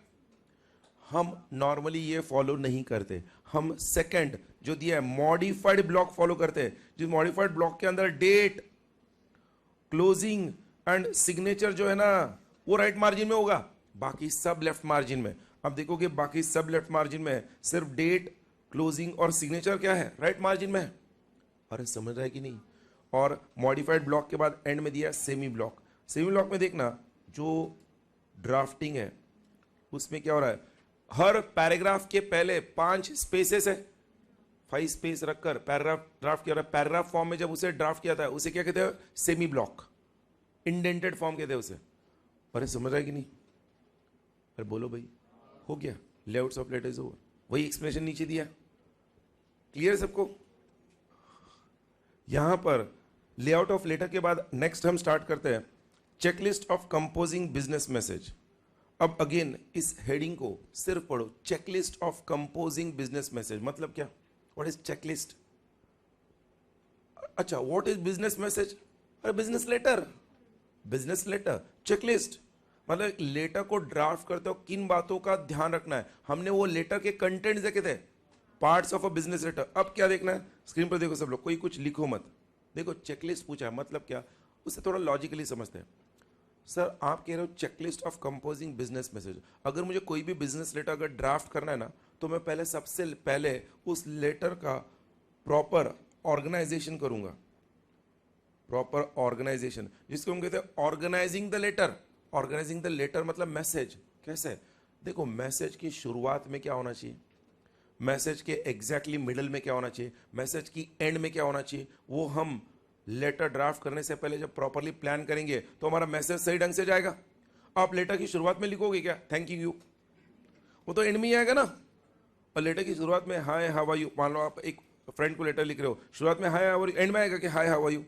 हम नॉर्मली ये फॉलो नहीं करते, हम सेकंड जो दिया है मॉडिफाइड ब्लॉक फॉलो करते हैं। जिस मॉडिफाइड ब्लॉक के अंदर डेट, क्लोजिंग एंड सिग्नेचर जो है ना वो राइट मार्जिन में होगा, बाकी सब लेफ्ट मार्जिन में। अब देखोगे बाकी सब लेफ्ट मार्जिन में है, सिर्फ डेट, क्लोजिंग और सिग्नेचर क्या है, राइट मार्जिन में है। अरे समझ रहा है कि नहीं। और मॉडिफाइड ब्लॉक के बाद एंड में दिया सेमी ब्लॉक। सेमी ब्लॉक में देखना जो ड्राफ्टिंग है उसमें क्या हो रहा है, हर पैराग्राफ के पहले 5 स्पेसेस है, 5 स्पेस रखकर पैराग्राफ ड्राफ्ट किया। पैराग्राफ फॉर्म में जब उसे ड्राफ्ट किया था उसे क्या कहते हैं, सेमी ब्लॉक, इंडेंटेड फॉर्म कहते हैं उसे। अरे समझ रहा है कि नहीं। अरे बोलो भाई, हो गया, लेआउट्स ऑफ लेटर्स ओवर, वही एक्सप्लेनेशन नीचे दिया, क्लियर सबको। यहां पर लेआउट ऑफ लेटर के बाद नेक्स्ट हम स्टार्ट करते हैं checklist of composing business message. अब अगेन इस हेडिंग को सिर्फ पढ़ो, checklist of composing business message मतलब क्या, व्हाट इज चेकलिस्ट। अच्छा, व्हाट इज बिजनेस मैसेज, अरे business letter, business letter. Checklist मतलब एक लेटर को ड्राफ्ट करते हो किन बातों का ध्यान रखना है। हमने वो लेटर के कंटेंट देखे थे, parts of a business letter. अब क्या देखना है, स्क्रीन पर देखो सब लोग, कोई कुछ लिखो मत। देखो चेकलिस्ट पूछा है मतलब क्या, उसे थोड़ा लॉजिकली समझते हैं। सर आप कह रहे हो checklist of composing business message, अगर मुझे कोई भी बिजनेस लेटर अगर ड्राफ्ट करना है ना, तो मैं पहले सबसे पहले उस लेटर का प्रॉपर ऑर्गेनाइजेशन करूंगा। प्रॉपर ऑर्गेनाइजेशन जिसको हम कहते हैं organising the letter. Organising the letter मतलब मैसेज। कैसे, देखो मैसेज की शुरुआत में क्या होना चाहिए, मैसेज के एग्जैक्टली मिडल में क्या होना चाहिए, मैसेज की एंड में क्या होना चाहिए, वो हम लेटर ड्राफ्ट करने से पहले जब प्रॉपरली प्लान करेंगे तो हमारा मैसेज सही ढंग से जाएगा। आप लेटर की शुरुआत में लिखोगे क्या, थैंक यू, वो तो एंड में ही आएगा ना। और लेटर की शुरुआत में हाय हाउ आर यू, मान लो आप एक फ्रेंड को लेटर लिख रहे हो, शुरुआत में hi how are you, end में आएगा कि हाय हाउ आर यू।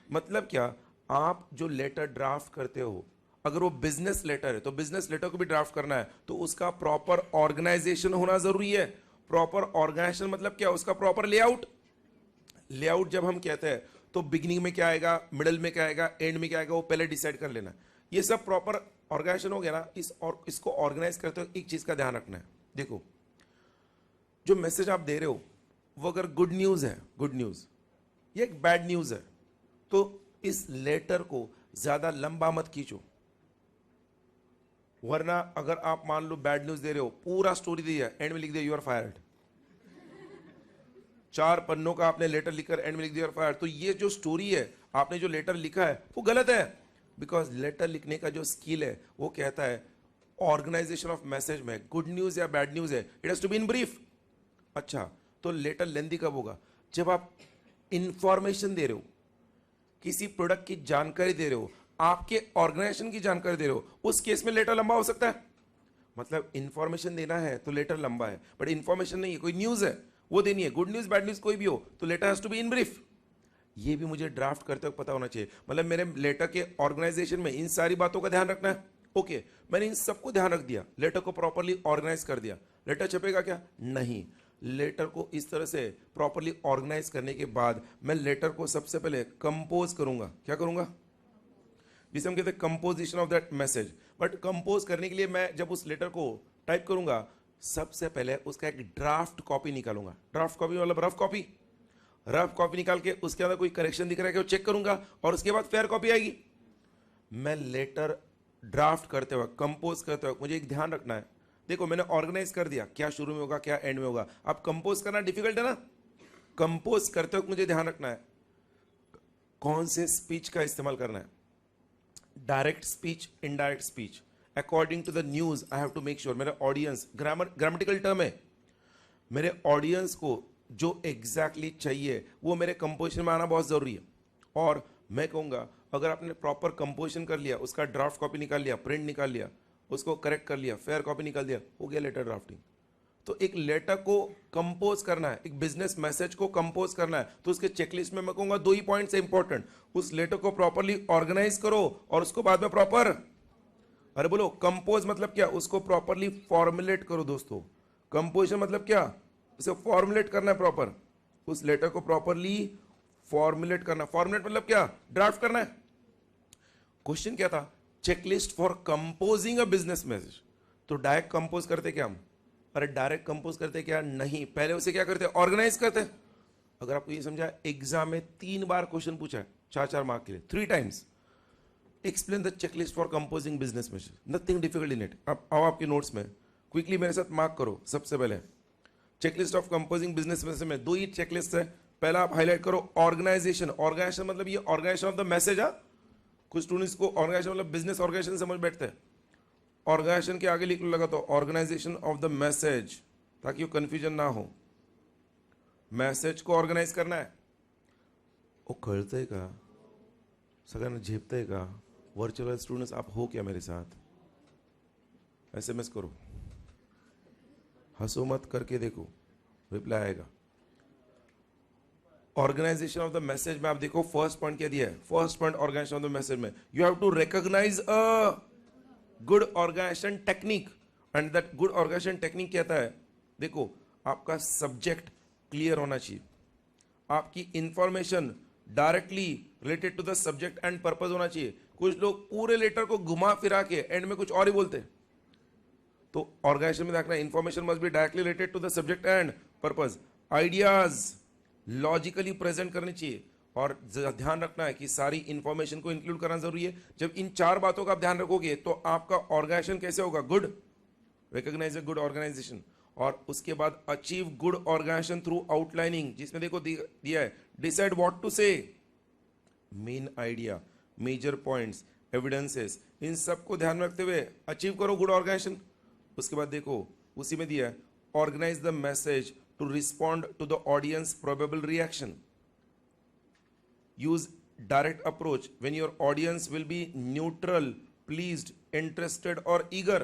मतलब क्या, आप जो लेटर ड्राफ्ट करते हो अगर वो बिजनेस लेटर है तो बिजनेस लेटर को भी ड्राफ्ट करना है तो उसका प्रॉपर ऑर्गेनाइजेशन होना जरूरी है। प्रॉपर ऑर्गेनाइजेशन मतलब क्या, उसका प्रॉपर लेआउट। लेआउट जब हम कहते हैं तो बिगिनिंग में क्या आएगा, मिडल में क्या आएगा, एंड में क्या आएगा, वो पहले डिसाइड कर लेना। ये सब प्रॉपर ऑर्गेनाइजेशन हो गया ना, इसको ऑर्गेनाइज करते हो एक चीज का ध्यान रखना है। देखो जो मैसेज आप दे रहे हो वो अगर गुड न्यूज है, गुड न्यूज, ये एक बैड न्यूज है, तो इस लेटर को ज्यादा लंबा मत खींचो। वरना अगर आप मान लो बैड न्यूज दे रहे हो, पूरा स्टोरी दिया, एंड में लिख दिया यू आर फायर्ड, 4 पन्नों का आपने लेटर लिखकर एंड में लिख दिया फायर, तो ये जो स्टोरी है, आपने जो लेटर लिखा है वो गलत है। बिकॉज लेटर लिखने का जो स्किल है वो कहता है ऑर्गेनाइजेशन ऑफ मैसेज में गुड न्यूज या बैड न्यूज है, it has to be in brief. अच्छा, तो लेटर लेंथी कब होगा, जब आप इंफॉर्मेशन दे रहे हो, किसी प्रोडक्ट की जानकारी दे रहे हो, आपके ऑर्गेनाइजेशन की जानकारी दे रहे हो, उस केस में लेटर लंबा हो सकता है। मतलब इंफॉर्मेशन देना है तो लेटर लंबा है, बट इंफॉर्मेशन नहीं है, कोई न्यूज है वो देनी है, गुड न्यूज बैड न्यूज कोई भी हो, तो letter has to be in brief. ये भी मुझे ड्राफ्ट करते वक्त पता होना चाहिए। मतलब मेरे लेटर के ऑर्गेनाइजेशन में इन सारी बातों का ध्यान रखना है। ओके, मैंने इन सबको ध्यान रख दिया, लेटर को प्रॉपरली ऑर्गेनाइज कर दिया, लेटर छपेगा क्या, नहीं। लेटर को इस तरह से प्रॉपरली ऑर्गेनाइज करने के बाद मैं लेटर को सबसे पहले कंपोज करूंगा। क्या करूंगा, जिसे हम कहते हैं composition of that message. But compose करने के लिए मैं जब उस लेटर को टाइप करूंगा, सबसे पहले उसका एक ड्राफ्ट कॉपी निकालूंगा। ड्राफ्ट कॉपी मतलब रफ कॉपी। रफ कॉपी निकाल के उसके अंदर कोई करेक्शन दिख रहा है कि वो चेक करूंगा, और उसके बाद फेयर कॉपी आएगी। मैं लेटर ड्राफ्ट करते वक्त, कंपोज करते वक्त मुझे एक ध्यान रखना है। देखो मैंने ऑर्गेनाइज कर दिया, क्या शुरू में होगा क्या एंड में होगा। अब कंपोज करना डिफिकल्ट है ना, कंपोज करते वक्त मुझे ध्यान रखना है कौन से स्पीच का इस्तेमाल करना है, direct speech, indirect speech, according to the news. I have to make sure मेरा ऑडियंस, ग्रामेटिकल टर्म है, मेरे ऑडियंस को जो एग्जैक्टली चाहिए वो मेरे कंपोजिशन में आना बहुत जरूरी है। और मैं कहूँगा अगर आपने प्रॉपर कंपोजिशन कर लिया, उसका ड्राफ्ट कॉपी निकाल लिया, प्रिंट निकाल लिया, उसको करेक्ट कर लिया, फेयर कॉपी निकाल दिया, हो गया लेटर ड्राफ्टिंग। तो एक लेटर को कंपोज करना है, एक बिजनेस मैसेज को कंपोज करना है, तो उसके चेकलिस्ट में मैं कहूंगा 2 ही पॉइंट्स है इंपॉर्टेंट। उस लेटर को प्रॉपरली ऑर्गेनाइज करो और उसको बाद में प्रॉपर, अरे बोलो कंपोज मतलब क्या, उसको प्रॉपरली फॉर्मुलेट करो दोस्तों। कंपोजिशन मतलब क्या, उसे फॉर्मुलेट करना है प्रॉपर, उस लेटर को प्रॉपरली फॉर्मुलेट करना। फॉर्मुलेट मतलब क्या, ड्राफ्ट करना है। क्वेश्चन क्या था, checklist for composing a business message. तो डायरेक्ट कंपोज करते क्या हम, अरे डायरेक्ट कंपोज करते क्या, नहीं, पहले उसे क्या करते, ऑर्गेनाइज करते। अगर आपको ये समझा, एग्जाम में 3 बार क्वेश्चन पूछा है 4-4 मार्क के लिए, 3 times. Explain the checklist for composing business message, nothing difficult in it. अब आओ आपके नोट्स में, क्विकली मेरे साथ मार्क करो। सबसे पहले checklist of composing business message में 2 ही चेकलिस्ट है। पहला आप हाईलाइट करो ऑर्गेनाइजेशन। ऑर्गेनाइजेशन मतलब ये ऑर्गेनाइजेशन ऑफ द मैसेज। कुछ स्टूडेंट्स को ऑर्गेनाइजेशन मतलब बिजनेस ऑर्गेनाइजेशन समझ बैठते हैं, ऑर्गेनाइजेशन के आगे लिख लो लगा तो ऑर्गेनाइजेशन ऑफ द मैसेज, ताकि वो कंफ्यूजन ना हो। मैसेज को ऑर्गेनाइज करना है। वो कळतंय का, सगळ्यांना झेपतंय का? वर्चुअल स्टूडेंट्स आप हो क्या मेरे साथ? SMS करो, हंसो मत, करके देखो, रिप्लाई आएगा। ऑर्गेनाइजेशन ऑफ द मैसेज में आप देखो फर्स्ट पॉइंट क्या दिया है। First point organisation of the message में, you have to recognise a good organisation technique. And that good organisation technique कहता है, देखो आपका सब्जेक्ट क्लियर होना चाहिए, आपकी information directly related to the subject and purpose होना चाहिए। कुछ लोग पूरे लेटर को घुमा फिरा के एंड में कुछ और ही बोलते हैं। तो ऑर्गेनाइजेशन में देखना, information must be directly related to the subject and purpose. Ideas logically present करनी चाहिए और ध्यान रखना है कि सारी इंफॉर्मेशन को इंक्लूड करना जरूरी है। जब इन 4 बातों का आप ध्यान रखोगे तो आपका ऑर्गेनाइजेशन कैसे होगा, good, recognise a good organisation. और उसके बाद achieve good organisation through outlining, जिसमें देखो दिया है decide what to say, main idea, major points, evidences, इन सबको ध्यान में रखते हुए अचीव करो गुड ऑर्गेनाइजेशन। उसके बाद देखो उसी में दिया है organise the message to respond to the audience probable reaction. Use direct approach when your audience will be neutral, pleased, interested or eager.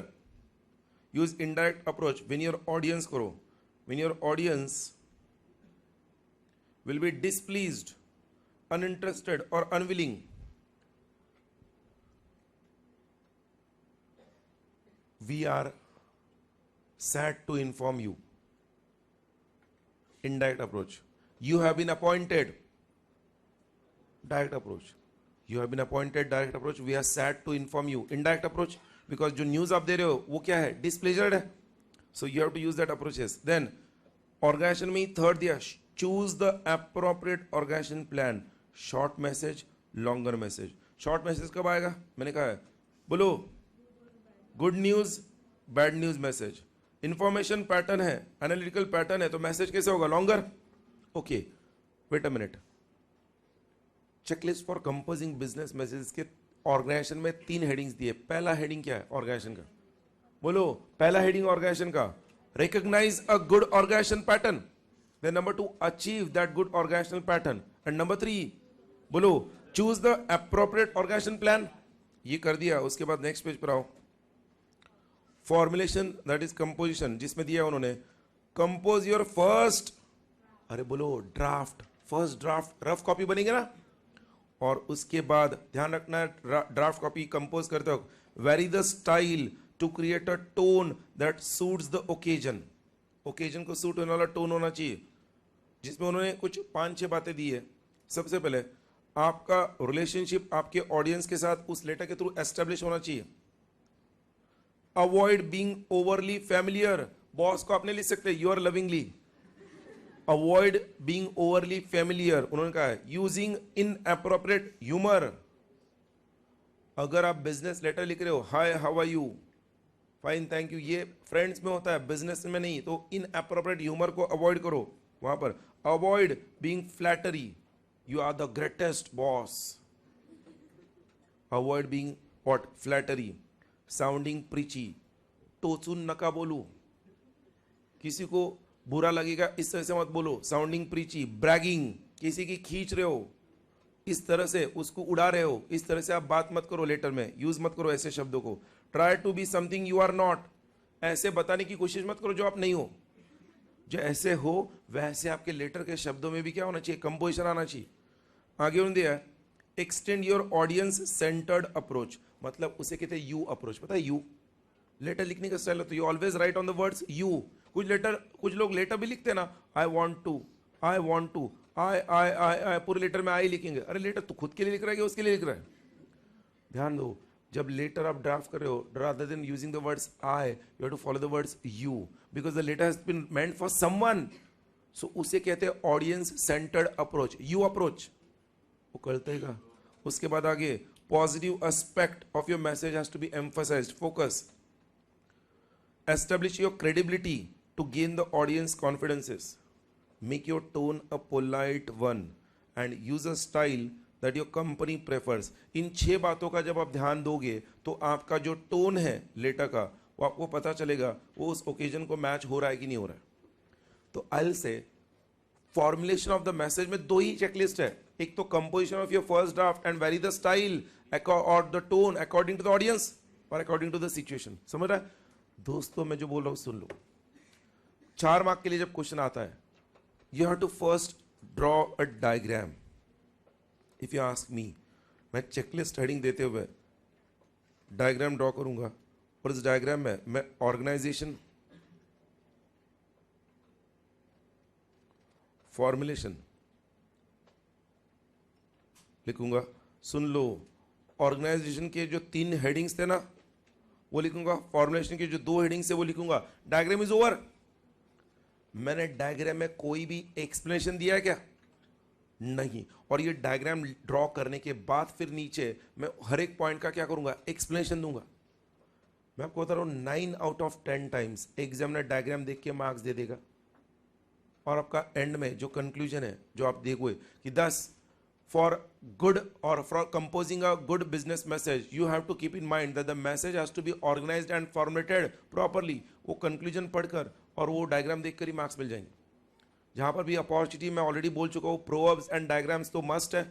Use indirect approach when your audience when your audience will be displeased, uninterested or unwilling. We are sad to inform you. Indirect approach. You have been appointed. Direct approach. You have been appointed. Direct approach. We are sad to inform you. Indirect approach. Because जो news आप दे रहे हो वो क्या है, displeasured है. So you have to use that approaches. Then organization में third दिया, choose the appropriate organization plan. Short message, longer message. Short message कब आएगा? मैंने कहा है, बोलो good news, bad news message. Information pattern है, एनालिटिकल पैटर्न है, तो मैसेज कैसे होगा, longer. Okay, wait a minute. Checklist for composing business message के ऑर्गेनाइजेशन में 3 हेडिंग्स दिए। पहला हेडिंग क्या है ऑर्गेनाइजेशन का, बोलो पहला हेडिंग ऑर्गेनाइजेशन का, recognise a good organisation pattern. Then number 2, achieve that good organisational pattern. And number 3, बोलो choose the appropriate organisation plan. ये कर दिया। उसके बाद नेक्स्ट पेज पर आओ, फॉर्मुलेशन दैट इज कंपोजिशन, जिसमें दिया उन्होंने कंपोज योर फर्स्ट, अरे बोलो draft, first draft, rough copy बनेगी ना। और उसके बाद ध्यान रखना है ड्राफ्ट कॉपी कंपोज करते हो, vary the style to create a tone that suits the occasion. Occasion को सूट होने वाला टोन होना चाहिए, जिसमें उन्होंने कुछ 5-6 बातें दी है। सबसे पहले आपका रिलेशनशिप आपके ऑडियंस के साथ उस लेटर के थ्रू एस्टेब्लिश होना चाहिए। Avoid being overly familiar, boss को आपने लिख सकते हैं your lovingly. Avoid being overly familiar, उन्होंने कहा है यूजिंग इनएप्रोप्रिएट ह्यूमर। अगर आप बिजनेस लेटर लिख रहे हो, hi how are you, fine thank you, ये फ्रेंड्स में होता है, बिजनेस में नहीं, तो इनएप्रोप्रिएट ह्यूमर को अवॉइड करो। वहां पर avoid being flattery, you are the greatest boss, avoid being what, flattery, sounding preachy, टोचून नका बोलू, किसी को बुरा लगेगा इस तरह से मत बोलो, साउंडिंग प्रीची, ब्रैगिंग, किसी की खींच रहे हो, इस तरह से उसको उड़ा रहे हो, इस तरह से आप बात मत करो, लेटर में यूज मत करो ऐसे शब्दों को। Try to be something you are not, ऐसे बताने की कोशिश मत करो जो आप नहीं हो, जो ऐसे हो वैसे आपके लेटर के शब्दों में भी क्या होना चाहिए, कंपोजिशन आना चाहिए। आगे उन्होंने दिया extend your audience centred approach, मतलब उसे कहते हैं यू अप्रोच, पता है यू लेटर लिखने का स्टाइल होता है, you always write on the words you. कुछ लोग लेटर भी लिखते हैं ना, I want to, I want to, I पूरे लेटर में आई लिखेंगे, अरे लेटर तू खुद के लिए लिख रहा है कि उसके लिए लिख रहा है? ध्यान दो, जब लेटर आप ड्राफ्ट कर रहे हो, rather than using the words I, you have to follow the words you, because the letter has been meant for someone. So उसे कहते हैं audience centred approach, you approach, वो करते हैं। उसके बाद आगे positive aspect of your message has to be emphasised, focus, establish your credibility to gain the audience confidences, make your tone a polite one and use a style that your company prefers. इन 6 बातों का जब आप ध्यान दोगे तो आपका जो टोन है लेटर का वो आपको पता चलेगा वो उस ओकेजन को मैच हो रहा है कि नहीं हो रहा है। तो आई से फॉर्मुलेशन ऑफ द मैसेज में 2 ही चेकलिस्ट है, एक तो composition of your first draft and very the style और the tone according to the audience और अकॉर्डिंग टू द सिचुएशन। समझ रहा है दोस्तों? मैं जो बोल रहा हूं सुन लो। 4 मार्क के लिए जब क्वेश्चन आता है, you have to first draw a diagram. If you ask me, मैं चेकलिस्ट हेडिंग देते हुए डायग्राम ड्रॉ करूंगा और इस डायग्राम में मैं ऑर्गेनाइजेशन, फॉर्मुलेशन लिखूंगा। सुन लो, ऑर्गेनाइजेशन के जो 3 हेडिंग्स थे ना वो लिखूंगा, फॉर्मुलेशन के जो 2 हेडिंग्स थे वो लिखूंगा, डायग्राम इज ओवर। मैंने डायग्राम में कोई भी एक्सप्लेनेशन दिया है क्या? नहीं। और ये डायग्राम ड्रॉ करने के बाद फिर नीचे मैं हर एक पॉइंट का क्या करूंगा, एक्सप्लेनेशन दूंगा। मैं आपको बता रहा हूं 9 out of 10 times examiner diagram देख के मार्क्स दे देगा और आपका एंड में जो कंक्लूजन है जो आप देखोगे कि 10 फॉर गुड और for composing a good business message you have to keep in mind that the message has to be organised and formatted properly. वो कंक्लूजन पढ़कर और वो डायग्राम देखकर ही मार्क्स मिल जाएंगे। जहां पर भी अपॉर्चुनिटी, मैं ऑलरेडी बोल चुका हूं, प्रोवर्ब्स एंड डायग्राम्स तो मस्ट है,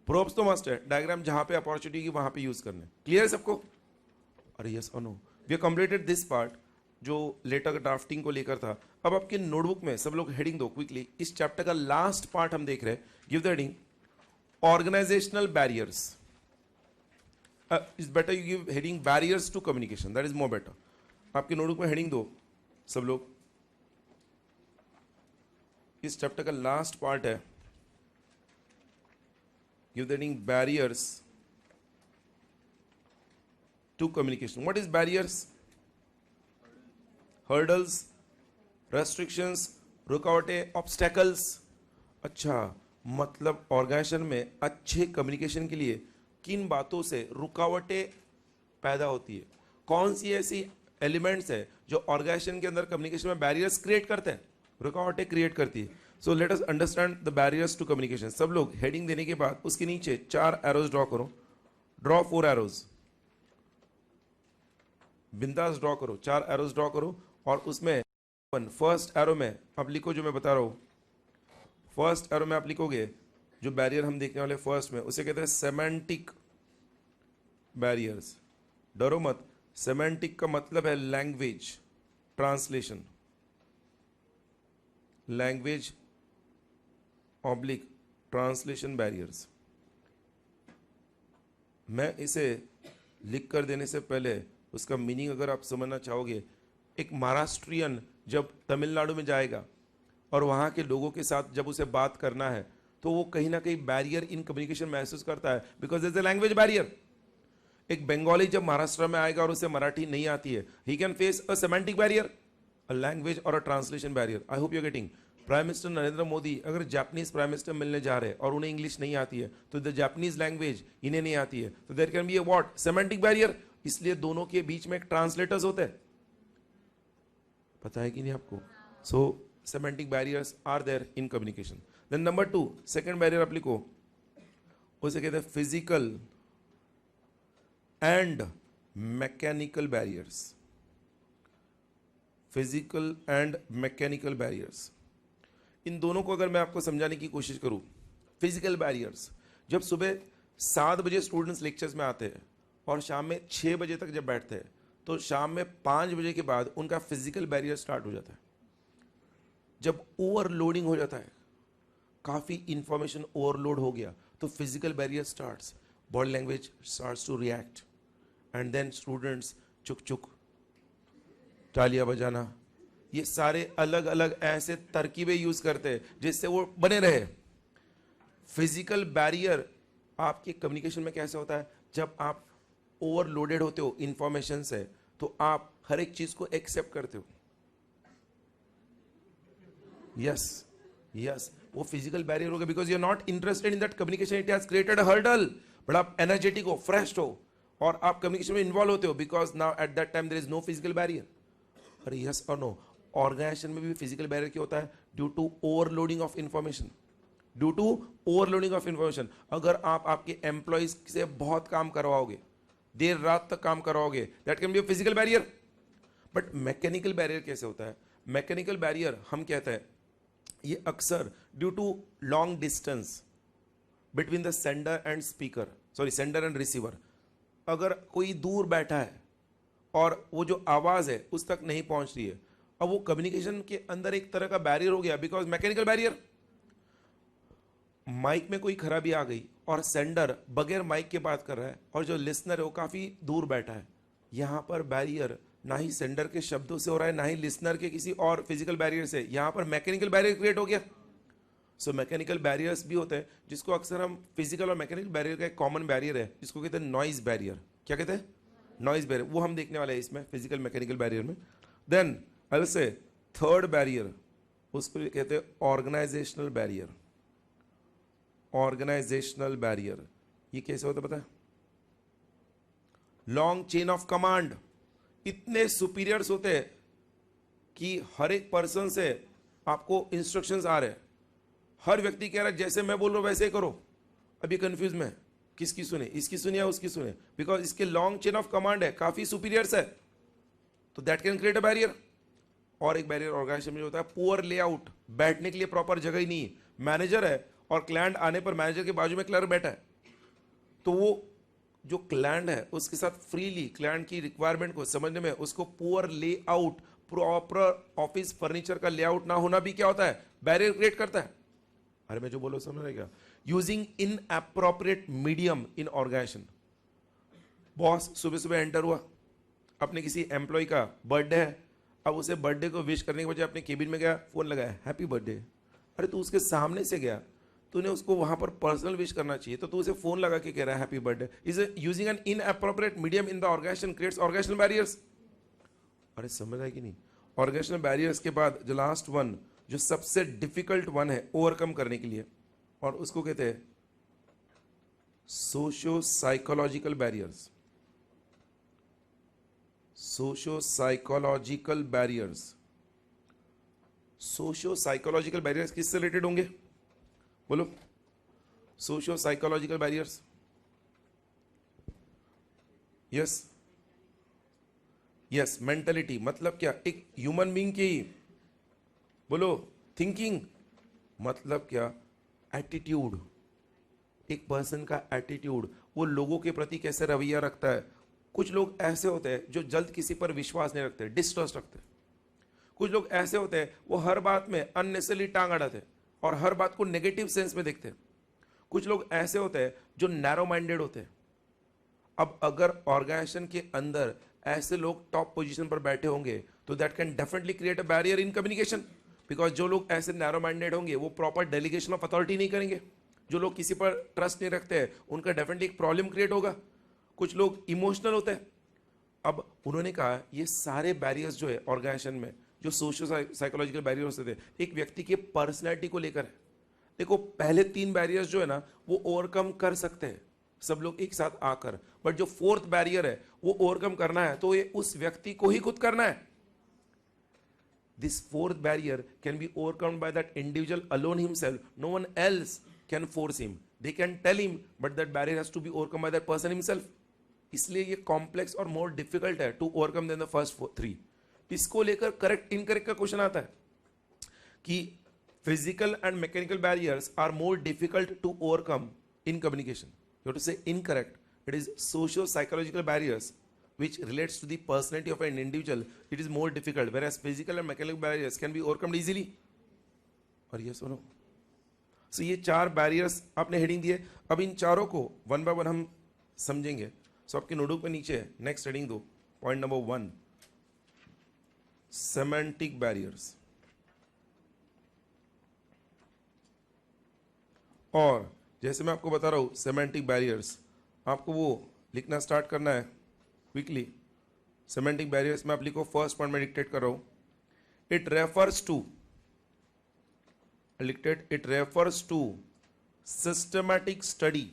प्रोवर्ब्स तो मस्ट है, डायग्राम जहां पे अपॉर्चुनिटी की वहां पे यूज करने। क्लियर है सबको? अरे यस और no, we have completed this part जो लेटर ड्राफ्टिंग को लेकर था। अब आपके नोटबुक में सब लोग हेडिंग दो क्विकली, इस चैप्टर का लास्ट पार्ट हम देख रहे हैं। Give the heading organisational barriers. Is better you give heading barriers to communication, that is more better. आपके नोटबुक में हेडिंग दो सब लोग, इस चैप्टर का लास्ट पार्ट है, give the heading barriers to communication. What is barriers? Hurdles, restrictions, रुकावटें, obstacles. अच्छा, मतलब ऑर्गेनाइजेशन में अच्छे कम्युनिकेशन के लिए किन बातों से रुकावटें पैदा होती है, कौन सी ऐसी एलिमेंट्स है जो ऑर्गेनाइजेशन के अंदर कम्युनिकेशन में बैरियर्स क्रिएट करते हैं, रुकावटें क्रिएट करती है। So let us understand the barriers to communication. सब लोग हेडिंग देने के बाद उसके नीचे 4 एरोज ड्रॉ करो, ड्रॉ 4 एरोज, बिंदास ड्रॉ करो, 4 एरोज ड्रॉ करो और उसमें फर्स्ट एरो में आप लिखो जो मैं बता रहा हूं। फर्स्ट एरो में आप लिखोगे जो बैरियर हम देखने वाले फर्स्ट में, उसे कहते हैं सेमेंटिक बैरियर्स। डरो मत, सेमेंटिक का मतलब है language translation, language oblique translation barriers. मैं इसे लिख कर देने से पहले उसका मीनिंग अगर आप समझना चाहोगे, एक महाराष्ट्रियन जब तमिलनाडु में जाएगा और वहाँ के लोगों के साथ जब उसे बात करना है तो वो कहीं ना कहीं बैरियर इन कम्युनिकेशन महसूस करता है, because there is a language barrier. एक बंगाली जब महाराष्ट्र में आएगा और उसे मराठी नहीं आती है, he can face a semantic barrier, a language और a translation barrier. I hope you are getting. Prime minister Narendra Modi अगर जापानीज प्राइम मिनिस्टर मिलने जा रहे हैं और उन्हें इंग्लिश नहीं आती है तो द जापानीज लैंग्वेज इन्हें नहीं आती है, तो there can be a what, semantic barrier. इसलिए दोनों के बीच में एक ट्रांसलेटर्स होते हैं, पता है कि नहीं आपको? सो semantic barriers are there in communication. Then number 2, second barrier आप लिखो, उसे कहते हैं physical and mechanical barriers. Physical and mechanical barriers. इन दोनों को अगर मैं आपको समझाने की कोशिश करूं, फिजिकल बैरियर्स, जब सुबह 7 बजे स्टूडेंट्स लेक्चर्स में आते हैं और शाम में 6 बजे तक जब बैठते हैं, तो शाम में 5 बजे के बाद उनका फिजिकल बैरियर स्टार्ट हो जाता है. जब ओवरलोडिंग हो जाता है, काफ़ी इंफॉर्मेशन ओवरलोड हो गया, तो physical barrier starts, body language starts to react, and then students चुक चुक, तालियां बजाना, ये सारे अलग अलग ऐसे तरकीबें यूज करते हैं जिससे वो बने रहे. फिजिकल बैरियर आपके कम्युनिकेशन में कैसे होता है? जब आप ओवरलोडेड होते हो इंफॉर्मेशन से, तो आप हर एक चीज को एक्सेप्ट करते हो. यस यस, वो फिजिकल बैरियर होगा, because you are not interested in that communication. It has created a hurdle. But आप एनर्जेटिक हो, फ्रेश हो, और आप कम्युनिकेशन में इन्वॉल्व होते हो, because now at that time there is no physical barrier. अरे यस और नो, ऑर्गेनाइजेशन में भी फिजिकल बैरियर क्या होता है? Due to overloading of information. Due to overloading of information. अगर आप आपके एम्प्लॉइज से बहुत काम करवाओगे, देर रात तक काम करवाओगे, that can be a physical barrier. But mechanical barrier कैसे होता है? मैकेनिकल बैरियर हम कहते हैं ये अक्सर due to long distance between the sender and speaker, sorry sender and receiver. अगर कोई दूर बैठा है और वो जो आवाज है उस तक नहीं पहुंच रही है, अब वो कम्युनिकेशन के अंदर एक तरह का बैरियर हो गया, बिकॉज मैकेनिकल बैरियर. माइक में कोई खराबी आ गई और सेंडर बगैर माइक के बात कर रहा है और जो लिसनर है वो काफी दूर बैठा है, यहां पर बैरियर ना ही सेंडर के शब्दों से हो रहा है, ना ही लिसनर के किसी और फिजिकल बैरियर से, यहां पर मैकेनिकल बैरियर क्रिएट हो गया. सो मैकेनिकल बैरियर्स भी होते हैं, जिसको अक्सर हम फिजिकल और मैकेनिकल बैरियर का एक कॉमन बैरियर है, जिसको कहते हैं नॉइज बैरियर. क्या कहते हैं? Noise barrier. वो हम देखने वाले हैं इसमें फिजिकल मैकेनिकल बैरियर में. Then I will say third barrier, उसको कहते हैं ऑर्गेनाइजेशनल बैरियर. ऑर्गेनाइजेशनल बैरियर ये कैसे होता है पता है? Long chain of command. इतने सुपीरियर्स होते हैं कि हर एक पर्सन से आपको इंस्ट्रक्शंस आ रहे हैं, हर व्यक्ति कह रहा है जैसे मैं बोल रहा हूं वैसे ही करो. अभी कंफ्यूज में किसकी सुने, इसकी सुने या उसकी सुने, बिकॉज इसके लॉन्ग चेन ऑफ कमांड है, काफी सुपीरियर्स है, तो that can create a barrier. और एक बैरियर ऑर्गेनाइजेशन में होता है पुअर लेआउट. बैठने के लिए प्रॉपर जगह ही नहीं है, मैनेजर है और क्लाइंट आने पर मैनेजर के बाजू में क्लर्क बैठा है, तो वो जो क्लाइंट है उसके साथ फ्रीली क्लाइंट की रिक्वायरमेंट को समझने में उसको poor layout, proper office furniture का लेआउट ना होना भी क्या होता है? बैरियर क्रिएट करता है. अरे मैं जो बोलो समझ रहे क्या? Using inappropriate medium in organisation. Boss सुबह सुबह एंटर हुआ, अपने किसी एम्प्लॉय का बर्थडे है, अब उसे बर्थडे को विश करने के बजाय अपने केबिन में गया, फोन लगाया, हैप्पी बर्थडे. अरे तू उसके सामने से गया, तूने उसको वहां पर पर्सनल विश करना चाहिए, तो तू उसे फोन लगा के कह रहा है happy birthday. Is using an inappropriate medium in the organisation creates organisational barriers. अरे समझ आया कि नहीं? ऑर्गेनाइजेशनल बैरियर्स के बाद जो लास्ट वन, जो सबसे डिफिकल्ट वन है ओवरकम करने के लिए, और उसको कहते हैं socio psychological barriers. Socio psychological barriers. Socio psychological barriers किससे रिलेटेड होंगे? बोलो. Socio psychological barriers. Yes yes, mentality. मतलब क्या? एक ह्यूमन बीइंग की, बोलो, थिंकिंग. मतलब क्या? एटीट्यूड. एक पर्सन का एटीट्यूड, वो लोगों के प्रति कैसे रवैया रखता है. कुछ लोग ऐसे होते हैं जो जल्द किसी पर विश्वास नहीं रखते, डिस्ट्रस्ट रखते. कुछ लोग ऐसे होते हैं वो हर बात में अननेसेसरी टांग अड़ाते और हर बात को नेगेटिव सेंस में देखते हैं. कुछ लोग ऐसे होते हैं जो नैरो माइंडेड होते हैं. अब अगर ऑर्गेनाइजेशन के अंदर ऐसे लोग टॉप पोजीशन पर बैठे होंगे तो that can definitely create a barrier in communication, because जो लोग ऐसे नैरो माइंडेड होंगे वो प्रॉपर डेलीगेशन ऑफ अथॉरिटी नहीं करेंगे. जो लोग किसी पर ट्रस्ट नहीं रखते हैं उनका डेफिनेटली एक प्रॉब्लम क्रिएट होगा. कुछ लोग इमोशनल होते हैं. अब उन्होंने कहा ये सारे बैरियर्स जो है ऑर्गेनाइजेशन में, जो सोशियो साइकोलॉजिकल बैरियर्स होते थे, एक व्यक्ति के पर्सनैलिटी को लेकर है. देखो पहले 3 बैरियर्स जो है ना वो ओवरकम कर सकते हैं सब लोग एक साथ आकर, बट जो 4th बैरियर है वो ओवरकम करना है तो ये उस व्यक्ति को ही खुद करना है. this fourth barrier can be overcome by that individual alone himself. No one else can force him. They can tell him, but that barrier has to be overcome by that person himself. इसलिए ये complex और more difficult है to overcome than the first three. इसको लेकर correct incorrect का question आता है कि physical and mechanical barriers are more difficult to overcome in communication. You have to say incorrect. It is socio-psychological barriers which relates to the personality of an individual. It is more difficult, whereas physical and mechanical barriers can be overcome easily. और yes or no? So ये चार barriers आपने heading दिए. अब इन चारों को one by one हम समझेंगे. So आपके नोटबुक पे नीचे next heading दो. Point number 1. Semantic barriers. और जैसे मैं आपको बता रहा हूं सेमेंटिक बैरियर्स, आपको वो लिखना स्टार्ट करना है क्विकली. सेमेंटिक बैरियर्स में आप लिखो. फर्स्ट पॉइंट में डिक्टेट कर रहा हूं. It refers to, dictate, it refers to systematic study.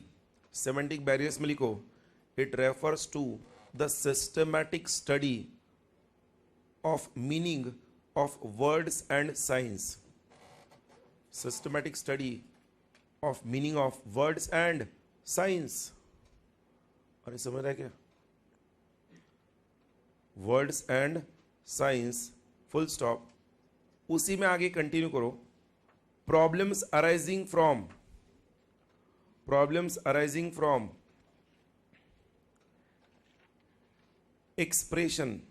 Semantic barriers में लिखो it refers to the systematic study of meaning of words and science. Systematic study of meaning of words and science. अरे समझ रहा है क्या? Words and science, full stop. उसी में आगे कंटिन्यू करो. Problems arising from expression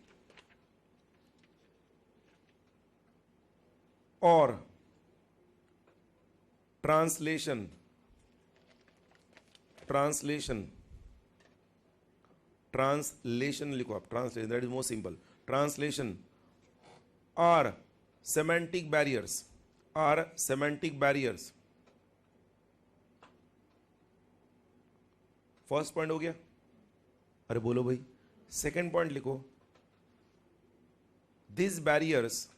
or translation लिखो आप. Translation, that is more simple. Translation are semantic barriers. First point हो गया. अरे बोलो भाई. सेकेंड पॉइंट लिखो. This barriers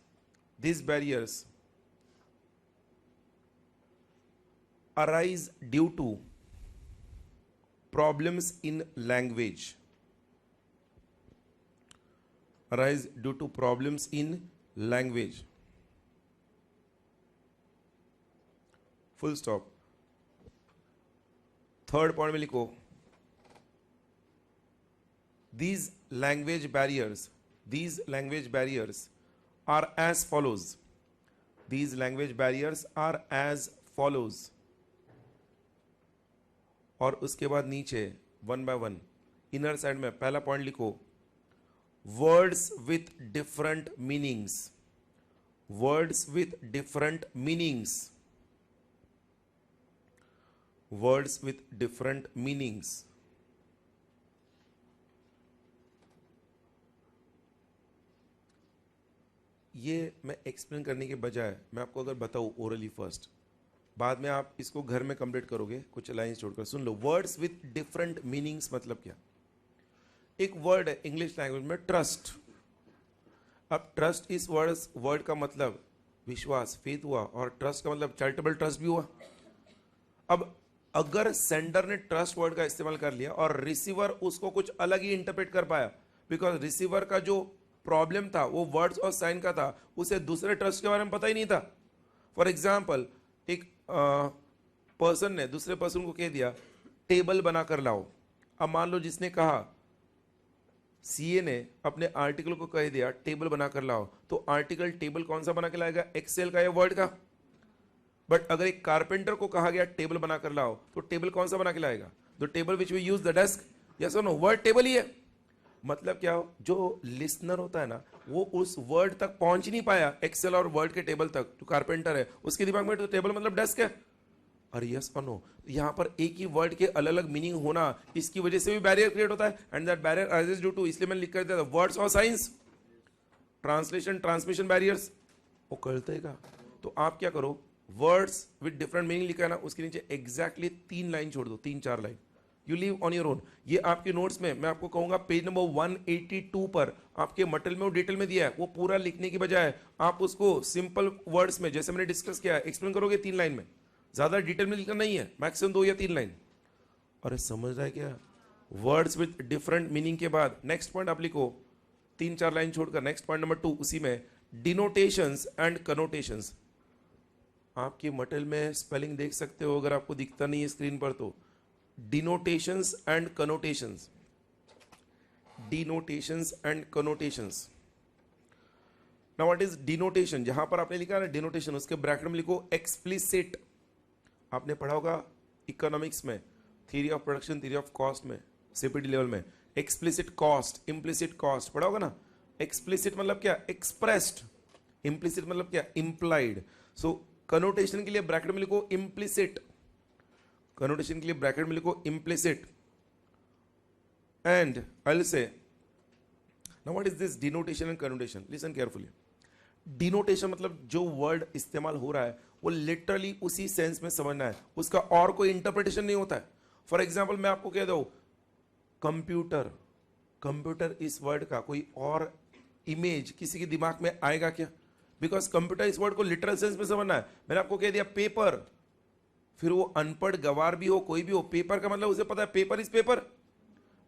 arise due to problems in language. Full stop. Third point में लिखो these language barriers are as follows. और उसके बाद नीचे one by one inner side में पहला पॉइंट लिखो वर्ड्स विथ डिफरेंट मीनिंग्स. ये मैं एक्सप्लेन करने के बजाय मैं आपको अगर बताऊं ओरली फर्स्ट, बाद में आप इसको घर में कंप्लीट करोगे कुछ लाइंस छोड़कर. सुन लो. वर्ड्स विथ डिफरेंट मीनिंग्स मतलब क्या? एक वर्ड है इंग्लिश लैंग्वेज में ट्रस्ट. अब ट्रस्ट इस वर्ड का मतलब विश्वास, फेथ हुआ, और ट्रस्ट का मतलब चैरिटेबल ट्रस्ट भी हुआ. अब अगर सेंडर ने ट्रस्ट वर्ड का इस्तेमाल कर लिया और रिसीवर उसको कुछ अलग ही इंटरप्रेट कर पाया, बिकॉज रिसीवर का जो प्रॉब्लम था वो वर्ड्स और साइन का था, उसे दूसरे ट्रस्ट के बारे में पता ही नहीं था. फॉर एग्जाम्पल, एक पर्सन ने दूसरे पर्सन को कह दिया टेबल बनाकर लाओ. अब मान लो जिसने कहा, सीए ने अपने आर्टिकल को कह दिया टेबल बनाकर लाओ, तो आर्टिकल टेबल कौन सा बना के लाएगा? एक्सेल का या वर्ड का? बट अगर एक कारपेंटर को कहा गया टेबल बनाकर लाओ, तो टेबल कौन सा बना के लाएगा? The table which we use the desk. Yes और नो? वर्ड टेबल ही है. मतलब क्या हो, जो लिसनर होता है ना, वो उस वर्ड तक पहुंच नहीं पाया एक्सेल और वर्ड के टेबल तक. जो कारपेंटर है उसके दिमाग में तो टेबल मतलब डेस्क है. और यस और नो, यहां पर एक ही वर्ड के अलग अलग मीनिंग होना, इसकी वजह से भी बैरियर क्रिएट होता है. And that barrier arises due to, इसलिए मैंने लिख कर दिया वर्ड्स और साइंस, ट्रांसलेशन, ट्रांसमिशन बैरियर्स. वो करते का. तो आप क्या करो, वर्ड्स विद डिफरेंट मीनिंग लिखा है ना, उसके नीचे एग्जैक्टली 3 लाइन छोड़ दो, 3-4 line. You leave on your own. ये आपके नोट्स में मैं आपको कहूंगा पेज नंबर 182 पर आपके मटेरियल में वो डिटेल में दिया है. वो पूरा लिखने की बजाय आप उसको सिंपल वर्ड्स में, जैसे मैंने डिस्कस किया, एक्सप्लेन करोगे 3 लाइन में. ज्यादा डिटेल में लिखना नहीं है, मैक्सिमम 2 या 3 लाइन. अरे समझ रहा है क्या? वर्ड्स विद डिफरेंट मीनिंग के बाद नेक्स्ट पॉइंट आप लिखो 3-4 लाइन छोड़कर. नेक्स्ट पॉइंट नंबर 2, उसी में डिनोटेशंस एंड कनोटेशंस। आपकी मटेरियल में स्पेलिंग देख सकते हो, अगर आपको दिखता नहीं है स्क्रीन पर तो। Denotations and connotations, denotations and connotations. Now what is denotation? जहां पर आपने लिखा है ना डिनोटेशन, उसके ब्रैकेट में लिखो एक्सप्लिसिट। आपने पढ़ा होगा इकोनॉमिक्स में, theory of production, theory of cost में, सीपीटी लेवल में, एक्सप्लिसिट कॉस्ट, इम्प्लिसिट कॉस्ट पढ़ा होगा ना। एक्सप्लिसिट मतलब क्या? एक्सप्रेस्ड। इम्प्लिसिट मतलब क्या? इम्प्लाइड। सो कनोटेशन के लिए ब्रैकेट में लिखो इम्प्लिसिट, कनोटेशन के लिए ब्रैकेट में लिखो इम्प्लिसिट। एंड आई विल से now what is this denotation and connotation? Listen carefully. Denotation मतलब जो वर्ड इस्तेमाल हो रहा है वो लिटरली उसी सेंस में समझना है, उसका और कोई इंटरप्रिटेशन नहीं होता है। फॉर एग्जाम्पल मैं आपको कह दूं कंप्यूटर, कंप्यूटर इस वर्ड का कोई और इमेज किसी के दिमाग में आएगा क्या? बिकॉज कंप्यूटर इस वर्ड को लिटरल सेंस में समझना है। मैंने आपको कह दिया पेपर, फिर वो अनपढ़ गवार भी हो कोई भी हो, पेपर का मतलब उसे पता है पेपर इज पेपर।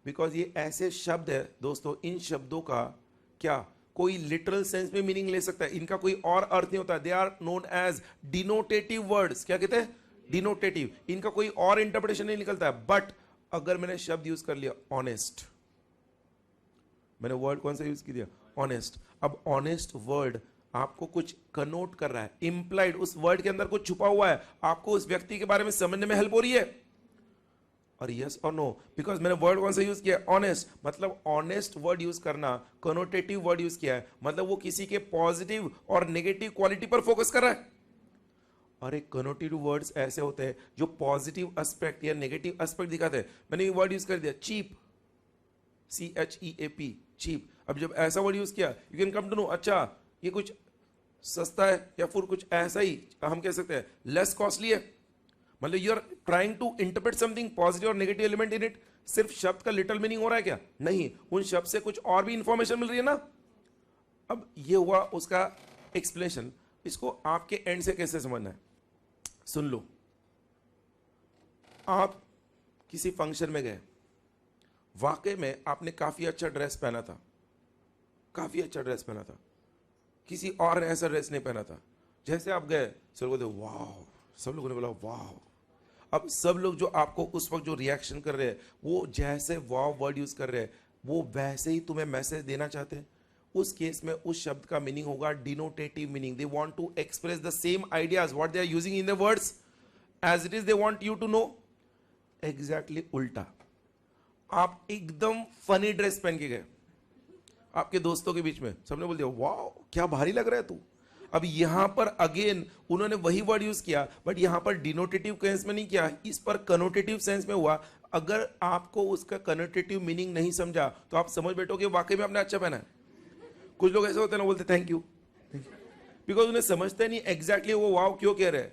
बिकॉज ये ऐसे शब्द है दोस्तों, इन शब्दों का क्या कोई लिटरल सेंस में मीनिंग ले सकता है, इनका कोई और अर्थ नहीं होता। They are known as denotative words. क्या कहते हैं? डिनोटेटिव। इनका कोई और इंटरप्रिटेशन नहीं निकलता है। बट अगर मैंने शब्द यूज कर लिया ऑनेस्ट, मैंने वर्ड कौन सा यूज किया? ऑनेस्ट। अब ऑनेस्ट वर्ड आपको कुछ कनोट कर रहा है, इंप्लाइड, उस वर्ड के अंदर कुछ छुपा हुआ है, आपको उस व्यक्ति के बारे में समझने में हेल्प हो रही है। और यस और नो, बिकॉज मैंने वर्ड कौन सा यूज किया? ऑनेस्ट। मतलब ऑनेस्ट वर्ड यूज करना, कनोटेटिव वर्ड यूज किया है, मतलब वो किसी के पॉजिटिव और नेगेटिव क्वालिटी पर फोकस कर रहा है। और एक कनोटेटिव वर्ड्स ऐसे होते हैं जो पॉजिटिव एस्पेक्ट या नेगेटिव एस्पेक्ट दिखाते हैं। मैंने ये वर्ड यूज कर दिया चीप, CHEAP, चीप। अब जब ऐसा वर्ड यूज किया you can come to know, अच्छा ये कुछ सस्ता है या फिर कुछ ऐसा ही हम कह सकते हैं लेस कॉस्टली है। मतलब you are trying to interpret something positive और नेगेटिव एलिमेंट इन इट। सिर्फ शब्द का लिटल मीनिंग हो रहा है क्या? नहीं, उन शब्द से कुछ और भी इंफॉर्मेशन मिल रही है ना। अब ये हुआ उसका एक्सप्लेनेशन। इसको आपके एंड से कैसे समझना है सुन लो। आप किसी फंक्शन में गए, वाकई में आपने काफी अच्छा ड्रेस पहना था, काफी अच्छा ड्रेस पहना था, किसी और ने ऐसा ड्रेस नहीं पहना था। जैसे आप गए सब लोग बोले वाह, सब लोगों ने बोला वाह। अब सब लोग जो आपको उस वक्त जो रिएक्शन कर रहे हैं वो जैसे वाह वर्ड यूज कर रहे हैं वो वैसे ही तुम्हें मैसेज देना चाहते हैं। उस केस में उस शब्द का मीनिंग होगा denotative meaning. They want to express the same ideas what they are using in the words as it is, they want you to know. Exactly उल्टा। आप एकदम फनी ड्रेस पहन के गए, आपके दोस्तों के बीच में सबने बोल दिया वाह क्या भारी लग रहा है तू। अब यहां पर अगेन उन्होंने वही वर्ड यूज किया, बट यहां पर डिनोटेटिव सेंस में नहीं किया, इस पर कनोटेटिव सेंस में हुआ। अगर आपको उसका कनोटेटिव मीनिंग नहीं समझा तो आप समझ बैठोगे वाकई में आपने अच्छा पहना है। कुछ लोग ऐसे होते हैं ना, बोलते थैंक यू, बिकॉज उन्हें समझते नहीं एग्जैक्टली वो वाव क्यों कह रहे हैं।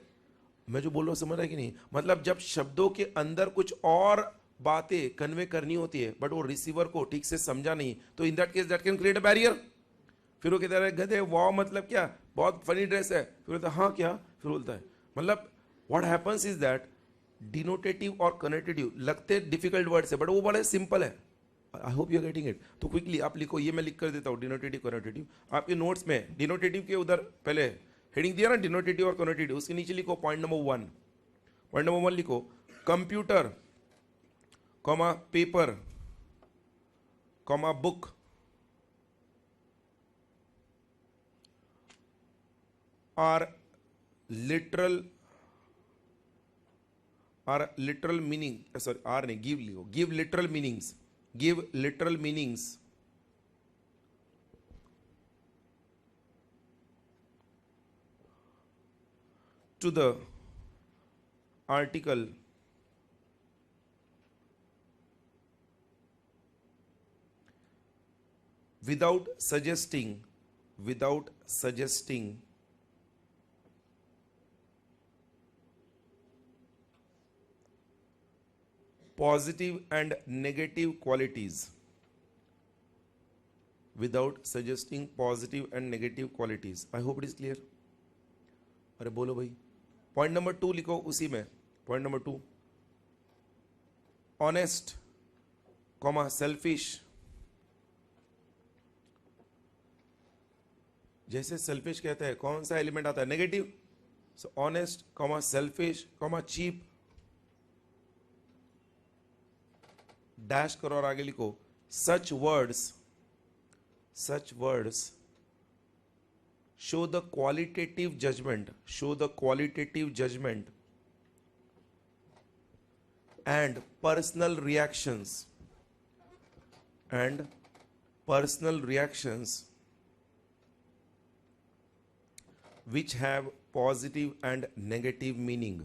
मैं जो बोल रहा हूं समझ रहा है कि नहीं? मतलब जब शब्दों के अंदर कुछ और बातें कन्वे करनी होती है बट वो रिसीवर को ठीक से समझा नहीं, तो in that case that can create a barrier. फिर वो कहता है गधे वाव मतलब क्या, बहुत फनी ड्रेस है। फिर बोलता है हाँ क्या, फिर बोलता है मतलब what happens is that denotative और कनेटेटिव लगते डिफिकल्ट वर्ड्स है बट वो बड़े सिंपल है। I hope you are getting it. तो क्विकली आप लिखो, ये मैं लिख कर देता हूँ डिनोटेटिव कनेटेटिव आपके नोट्स में। डिनोटेटिव के उधर पहले हेडिंग दिया ना डिनोटेटिव और कनेटेटिव, उसके नीचे लिखो पॉइंट नंबर 1। पॉइंट नंबर 1 लिखो computer comma paper comma book are literal meaning, sorry are नहीं give लिखो, give literal meanings to the article without suggesting positive and negative qualities, without suggesting positive and negative qualities. I hope it is clear. अरे बोलो भाई। Point number 2 लिखो उसी में। Point number 2 honest comma selfish, जैसे selfish कहते हैं, कौन सा एलिमेंट आता है? Negative. So honest comma selfish comma cheap, dash करो और आगे लिखो such words show the qualitative judgment and personal reactions which have positive and negative meaning,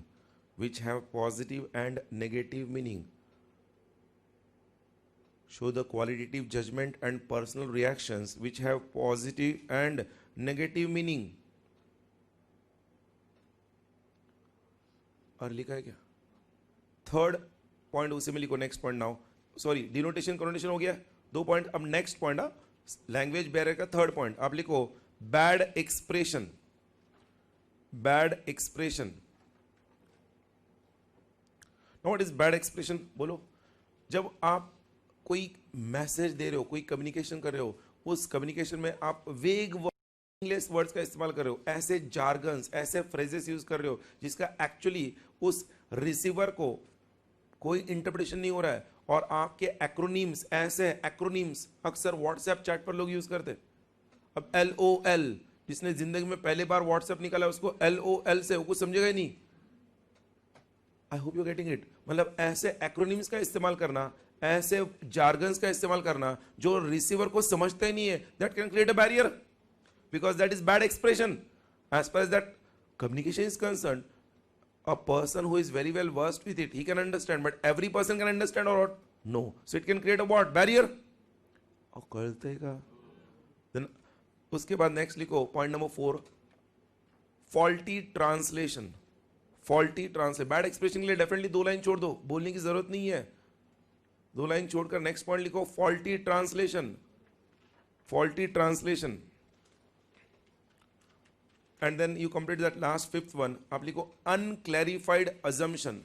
show the qualitative judgment and personal reactions which have positive and negative meaning. और लिखा है क्या? Third point उसी में लिखो. Next point now, sorry, denotation connotation हो गया 2 point. अब नेक्स्ट पॉइंट लैंग्वेज बैरियर का थर्ड पॉइंट आप लिखो bad expression. What is bad expression? बोलो. जब आप कोई मैसेज दे रहे हो, कोई कम्युनिकेशन कर रहे हो, उस कम्युनिकेशन में आप वेग इंग्लिश वर्ड्स का इस्तेमाल कर रहे हो, ऐसे जार्गन्स, ऐसे फ्रेजेस यूज कर रहे हो जिसका एक्चुअली उस रिसीवर को कोई इंटरप्रिटेशन नहीं हो रहा है, और आपके एक्रोनिम्स, ऐसे एक्रोनिम्स अक्सर व्हाट्सएप चैट पर लोग यूज करते हैं. अब LOL, जिसने जिंदगी में पहले बार व्हाट्सएप निकाला उसको LOL से वो कुछ समझेगा ही नहीं. आई होप यू गेटिंग इट. मतलब ऐसे एक्रोनिम्स का इस्तेमाल करना, ऐसे जार्गन्स का इस्तेमाल करना जो रिसीवर को समझते ही नहीं है, that can create a barrier because that is bad expression. As far as that communication is concerned, a person who is very well versed with it, he can understand, but every person can understand or what? No. So it can create a what? Barrier. और करते का. Then उसके बाद next लिखो point number 4, faulty translation. Bad expression के लिए definitely 2 line छोड़ दो, बोलने की जरूरत नहीं है. 2 लाइन छोड़कर next point लिखो faulty translation. And then you complete that last 5th one. आप लिखो unclarified assumption.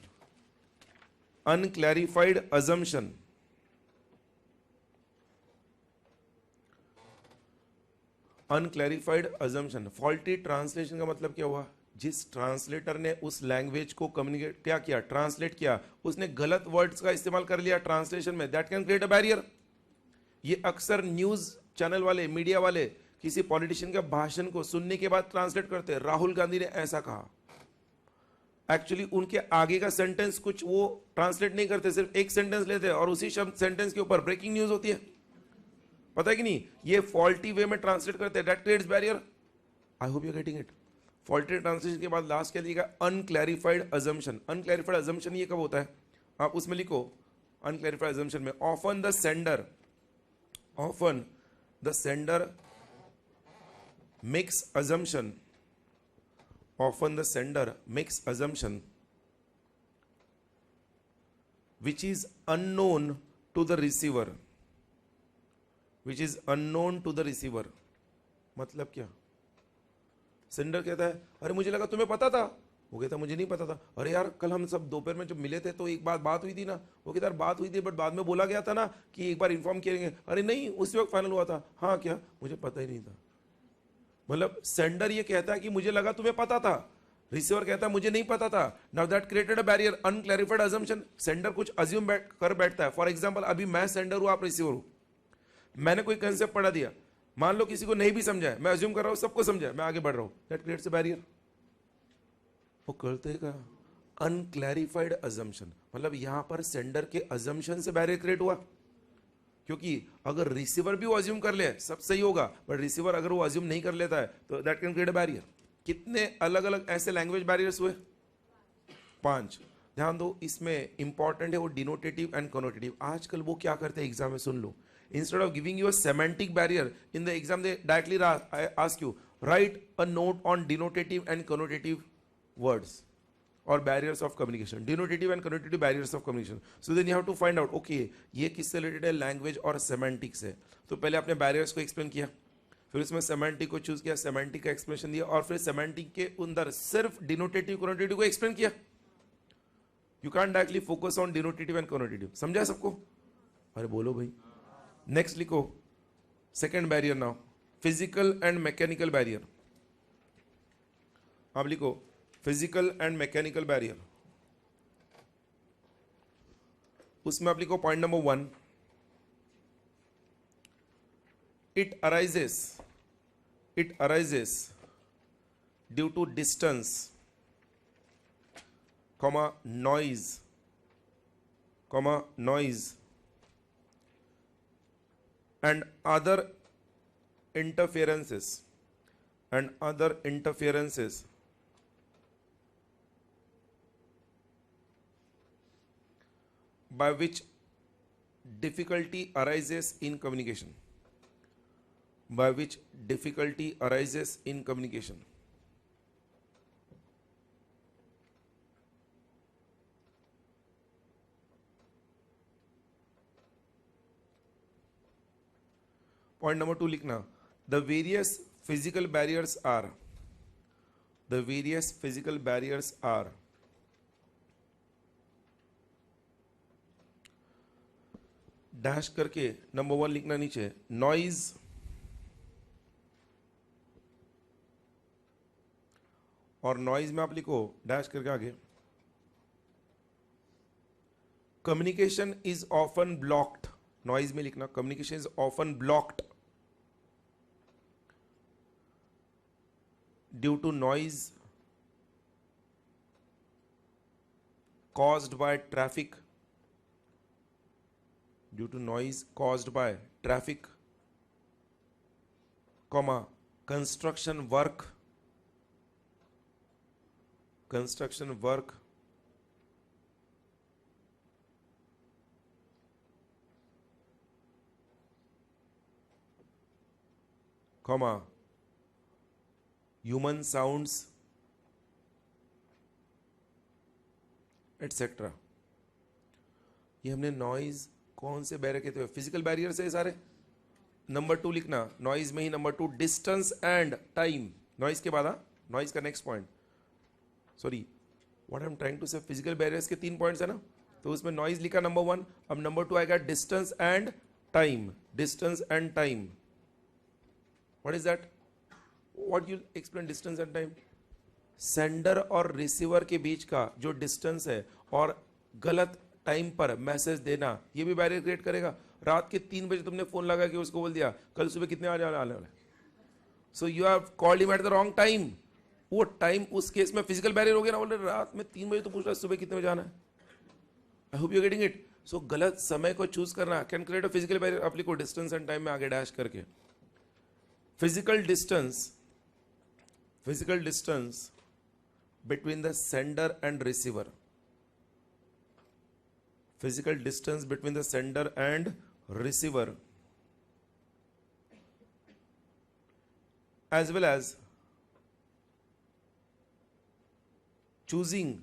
Faulty translation का मतलब क्या हुआ? जिस ट्रांसलेटर ने उस लैंग्वेज को कम्युनिकेट क्या किया, ट्रांसलेट किया, उसने गलत वर्ड्स का इस्तेमाल कर लिया ट्रांसलेशन में. That can create a barrier. ये अक्सर न्यूज चैनल वाले, मीडिया वाले किसी पॉलिटिशियन के भाषण को सुनने के बाद ट्रांसलेट करते हैं. राहुल गांधी ने ऐसा कहा, एक्चुअली उनके आगे का सेंटेंस कुछ वो ट्रांसलेट नहीं करते, सिर्फ एक सेंटेंस लेते हैं और उसी शब्द सेंटेंस के ऊपर ब्रेकिंग न्यूज होती है. पता है कि नहीं? ये फॉल्टी वे में ट्रांसलेट करते हैं. That creates barrier. I hope you are getting it. Faulty translation के बाद लास्ट क्या लिखा? Unclarified assumption. अनक्लैरिफाइड अजम्पशन ये कब होता है? आप उसमें लिखो अनक्लैरिफाइड अजम्पशन में often the sender makes assumption which is unknown to the receiver. मतलब क्या? सेंडर कहता है अरे मुझे लगा तुम्हें पता था. वो कहता मुझे नहीं पता था. अरे यार कल हम सब दोपहर में जब मिले थे तो एक बात हुई थी ना. वो कहता यार बात हुई थी बट बाद में बोला गया था ना कि एक बार इन्फॉर्म करेंगे. अरे नहीं, उसी वक्त फाइनल हुआ था. हाँ क्या? मुझे पता ही नहीं था. मतलब सेंडर ये कहता है कि मुझे लगा तुम्हें पता था, रिसीवर कहता है मुझे नहीं पता था. Now that created a barrier, unclarified assumption. Sender कुछ अज्यूम कर बैठता है. फॉर एग्जांपल अभी मैं सेंडर हूं, आप रिसीवर हूं. मैंने कोई कंसेप्ट पढ़ा दिया, मान लो किसी को नहीं भी समझा है, मैं अज्यूम कर रहा हूं सबको समझा है, मैं आगे बढ़ रहा हूं. That creates a barrier. वो करते का अनक्लैरिफाइड अजम्पशन. मतलब यहां पर सेंडर के अजम्पशन से बैरियर क्रिएट हुआ. क्योंकि अगर रिसीवर भी वो अज्यूम कर ले सब सही होगा, बट रिसीवर अगर वो अज्यूम नहीं कर लेता है तो that can create a barrier. कितने अलग अलग ऐसे लैंग्वेज बैरियर्स हुए? 5. ध्यान दो, इसमें इंपॉर्टेंट है वो डिनोटेटिव एंड कनोटेटिव. आजकल वो क्या करते हैं एग्जाम में, सुन लो. Instead of giving you a semantic barrier in the exam, they directly ask you write a note on denotative and connotative words or barriers of communication, denotative and connotative barriers of communication. So then you have to find out, okay, ये किससे related है? Language और semantic से. तो पहले आपने barriers को explain किया, फिर उसमें सेमेंटिक को चूज किया, सेमेंटिक का एक्सप्लेनेशन दिया, और फिर सेमेंटिक के अंदर सिर्फ डिनोटेटिव कनोटेटिव को एक्सप्लेन किया. You can directly focus on denotative and connotative. समझा सबको? अरे बोलो भाई. नेक्स्ट लिखो second barrier. Now physical and mechanical barrier, आप लिखो फिजिकल एंड मैकेनिकल बैरियर। उसमें आप लिखो point number 1, it arises due to distance, noise and other interferences by which difficulty arises in communication, point number 2 लिखना, the various physical barriers are dash करके number 1 लिखना नीचे, noise, और noise में आप लिखो डैश करके आगे, communication is often blocked, noise में लिखना communication is often blocked due to noise caused by traffic, construction work, human sounds, etcetera. ये हमने नॉइज कौन से बैरियर कहते हैं, फिजिकल बैरियर से सारे। नंबर 2 लिखना, नॉइज में ही number 2 distance and time, noise के बाद नॉइज का next point, sorry what I am trying to say, physical barriers के 3 पॉइंट्स है ना, तो उसमें नॉइज लिखा नंबर 1, अब नंबर 2 आएगा distance and time, what is that, what you explain distance and time, sender और रिसीवर के बीच का जो डिस्टेंस है और गलत टाइम पर मैसेज देना, ये भी बैरियर क्रिएट करेगा। रात के 3 बजे तुमने फोन लगा के उसको बोल दिया कल सुबह कितने आने वाले, so you have called him at the wrong time, वो टाइम उस केस में फिजिकल बैरियर हो गया ना, बोल रहे रात में 3 बजे तो पूछ रहा है सुबह कितने बजे आना है। I hope you getting it. So गलत समय को चूज करना can create a physical barrier. आप लिखो डिस्टेंस एंड टाइम में आगे डैश करके, physical distance between the sender and receiver, as well as choosing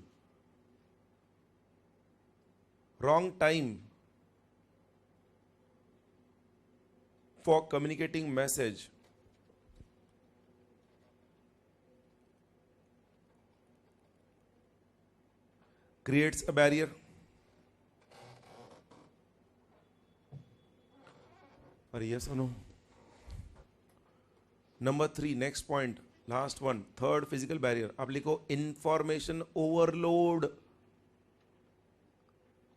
wrong time for communicating message creates a barrier. और yes or no? Number 3, next point, last one, third physical barrier, आप लिखो information overload.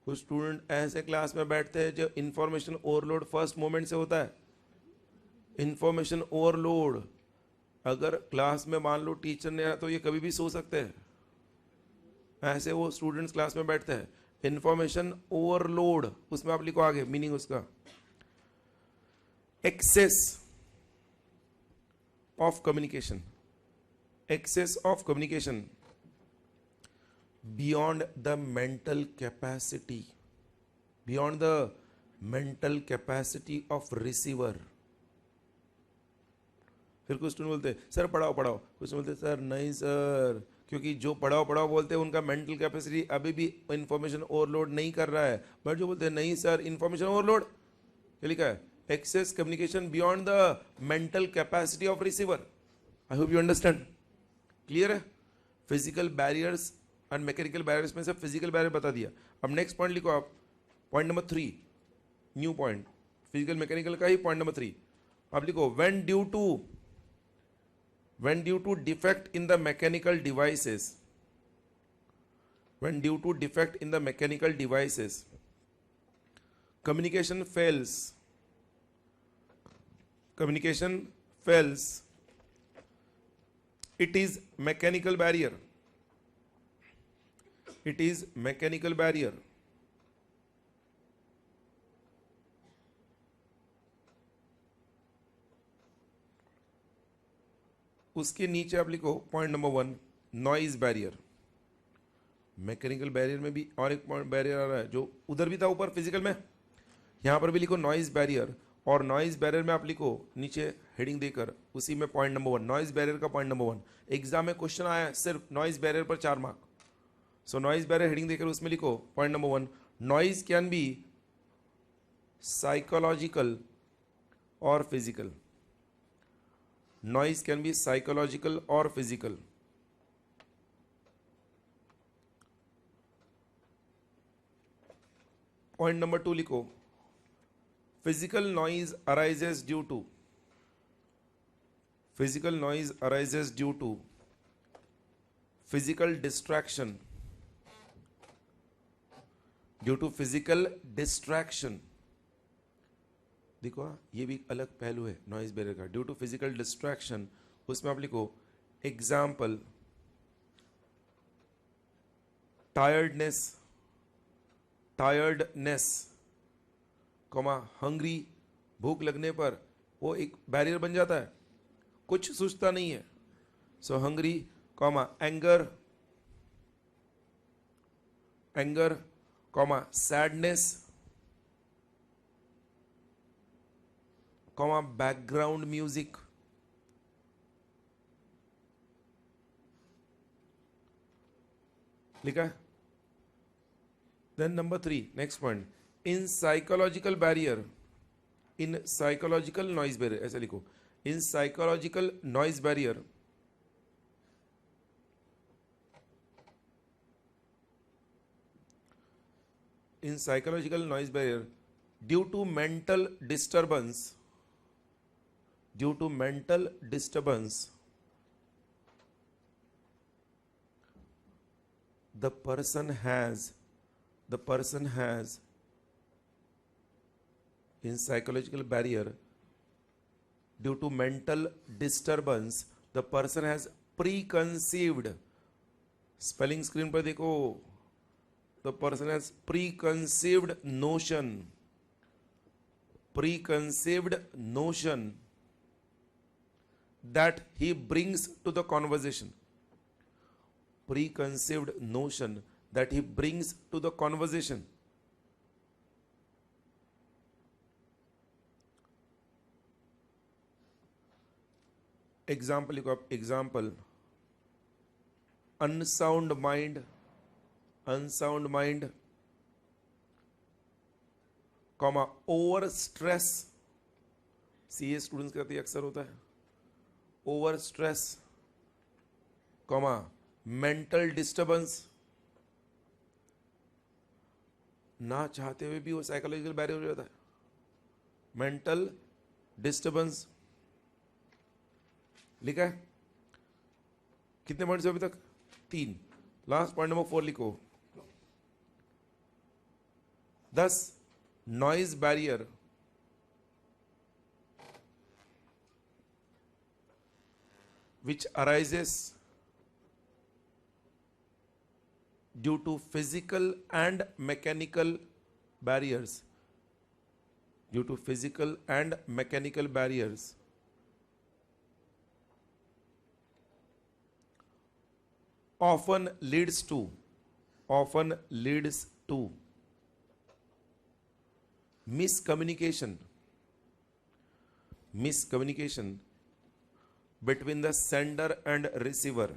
कुछ student ऐसे class में बैठते हैं जो information overload first moment से होता है। इंफॉर्मेशन ओवरलोड, अगर क्लास में मान लो टीचर ने आया तो ये कभी भी सो सकते हैं, ऐसे वो स्टूडेंट्स क्लास में बैठते हैं। इंफॉर्मेशन ओवरलोड, उसमें आप लिखो आगे मीनिंग उसका, excess of communication beyond the mental capacity of receiver. फिर कुछ स्टूडेंट बोलते हैं सर पढ़ाओ, कुछ बोलते हैं सर नहीं सर, क्योंकि जो पढ़ाओ बोलते हैं उनका मेंटल कैपेसिटी अभी भी इंफॉर्मेशन ओवरलोड नहीं कर रहा है, बट जो बोलते हैं नहीं सर इंफॉर्मेशन ओवरलोड, क्या लिखा है, excess communication beyond the mental capacity of receiver. I hope you understand, clear है। Physical barriers and mechanical barriers में से फिजिकल बैरियर बता दिया। अब नेक्स्ट पॉइंट लिखो आप, point number 3, new point, physical mechanical का ही पॉइंट नंबर 3। आप लिखो when due to defect in the mechanical devices, when due to defect in the mechanical devices communication fails, it is mechanical barrier, it is mechanical barrier. उसके नीचे आप लिखो point number 1 noise barrier. Mechanical barrier में भी और एक point barrier आ रहा है जो उधर भी था ऊपर फिजिकल में, यहां पर भी लिखो नॉइज बैरियर। और नॉइज बैरियर में आप लिखो नीचे हेडिंग देकर उसी में पॉइंट नंबर 1 नॉइज बैरियर का पॉइंट नंबर 1। एग्जाम में क्वेश्चन आया सिर्फ नॉइज बैरियर पर 4 मार्क। सो नॉइज बैरियर हेडिंग देकर उसमें लिखो point number 1 noise can be psychological और physical, noise can be psychological or physical. Point number 2 लिखो physical noise arises due to physical distraction, due to physical distraction। देखो ये भी अलग पहलू है नॉइज बैरियर का। ड्यू टू फिजिकल डिस्ट्रैक्शन उसमें आप लिखो एग्जाम्पल टायर्डनेस कॉमा हंग्री, भूख लगने पर वो एक बैरियर बन जाता है, कुछ सोचता नहीं है। So hungry comma anger comma sadness comma background music. लिखा है। Then number 3 next point in psychological noise barrier, ऐसे लिखो in psychological noise barrier due to mental disturbance the person has in psychological barrier, due to mental disturbance the person has preconceived, spelling screen पर देखो, the person has preconceived notion that he brings to the conversation, preconceived notion that he brings to the conversation। Example लिखो आप, example unsound mind comma over stress, CA students कहते हैं अक्सर होता है over stress comma mental disturbance, ना चाहते हुए भी वो साइकोलॉजिकल बैरियर हो जाता है, मेंटल डिस्टर्बेंस। लिखा है। कितने पॉइंट्स अभी तक? 3। लास्ट पॉइंट नंबर 4 लिखो 10 noise barrier which arises due to physical and mechanical barriers, often leads to miscommunication between the sender and receiver।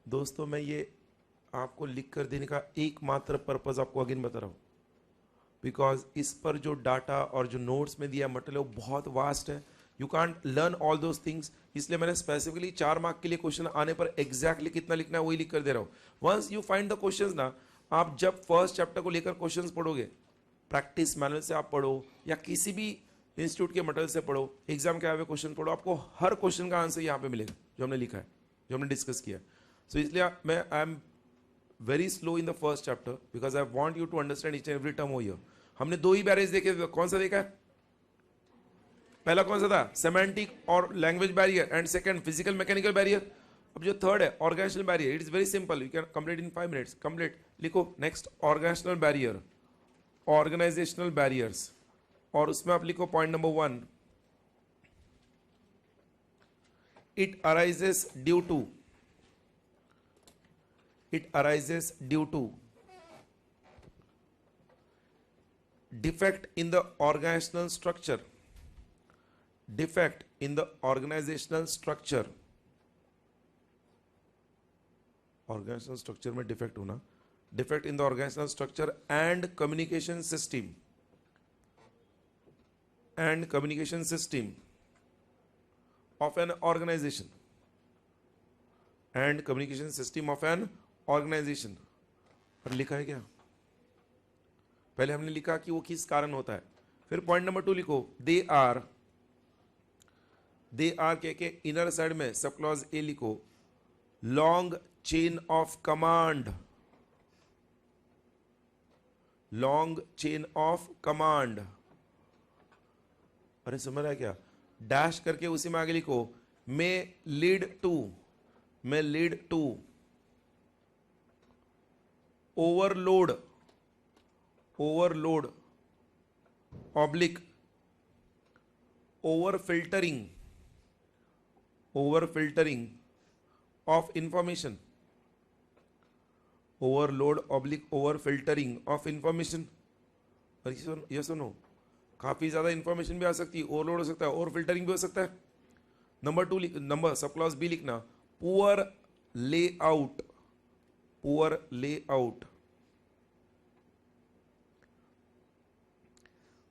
दोस्तों मैं ये आपको लिख कर देने का एकमात्र पर्पज आपको अगेन बता रहा हूँ, बिकॉज इस पर जो डाटा और जो नोट्स में दिया मटेरियल वो बहुत वास्ट है, you can't learn all those things. इसलिए मैंने स्पेसिफिकली 4 मार्क के लिए क्वेश्चन आने पर एग्जैक्टली कितना लिखना है वही लिख कर दे रहा हूँ। Once you find the questions ना, आप जब फर्स्ट चैप्टर को लेकर क्वेश्चंस पढ़ोगे प्रैक्टिस मैनुअल से आप पढ़ो या किसी भी इंस्टीट्यूट के मटेरियल से पढ़ो, एग्जाम के आए हुए क्वेश्चन पढ़ो, आपको हर क्वेश्चन का आंसर यहाँ पे मिलेगा जो हमने लिखा है, जो हमने डिस्कस किया। सो इसलिए मैं I am very slow in the first chapter because I want you to understand each and every term over here. हमने 2 ही बैरियर्स देखे, कौन सा देखा है? पहला कौन सा था? सेमेंटिक और language barrier, and second physical mechanical barrier. अब जो थर्ड है organisational barrier, it is very simple, you can complete in 5 minutes. Complete लिखो next organisational barrier, organisational barriers, और उसमें आप लिखो point number 1, it arises due to, it arises due to defect in the organizational structure, defect in the organizational structure, organizational structure में defect होना, defect in the organizational structure and communication system, and communication system of an organization, and communication system of an organisation. और लिखा है क्या? पहले हमने लिखा कि वो किस कारण होता है। फिर पॉइंट नंबर 2 लिखो, दे आर के इनर साइड में सब क्लॉज ए लिखो, long chain of command, long chain of command. अरे समझ रहा है क्या? डैश करके उसी में आगे लिखो, may lead to overload oblique over filtering of information, overload oblique over filtering of information. ये सुनो, काफी ज्यादा इंफॉर्मेशन भी आ सकती है, ओवरलोड हो सकता है, ओवर फिल्टरिंग भी हो सकता है। Number 2 number sub clause B लिखना, पुअर लेआउट,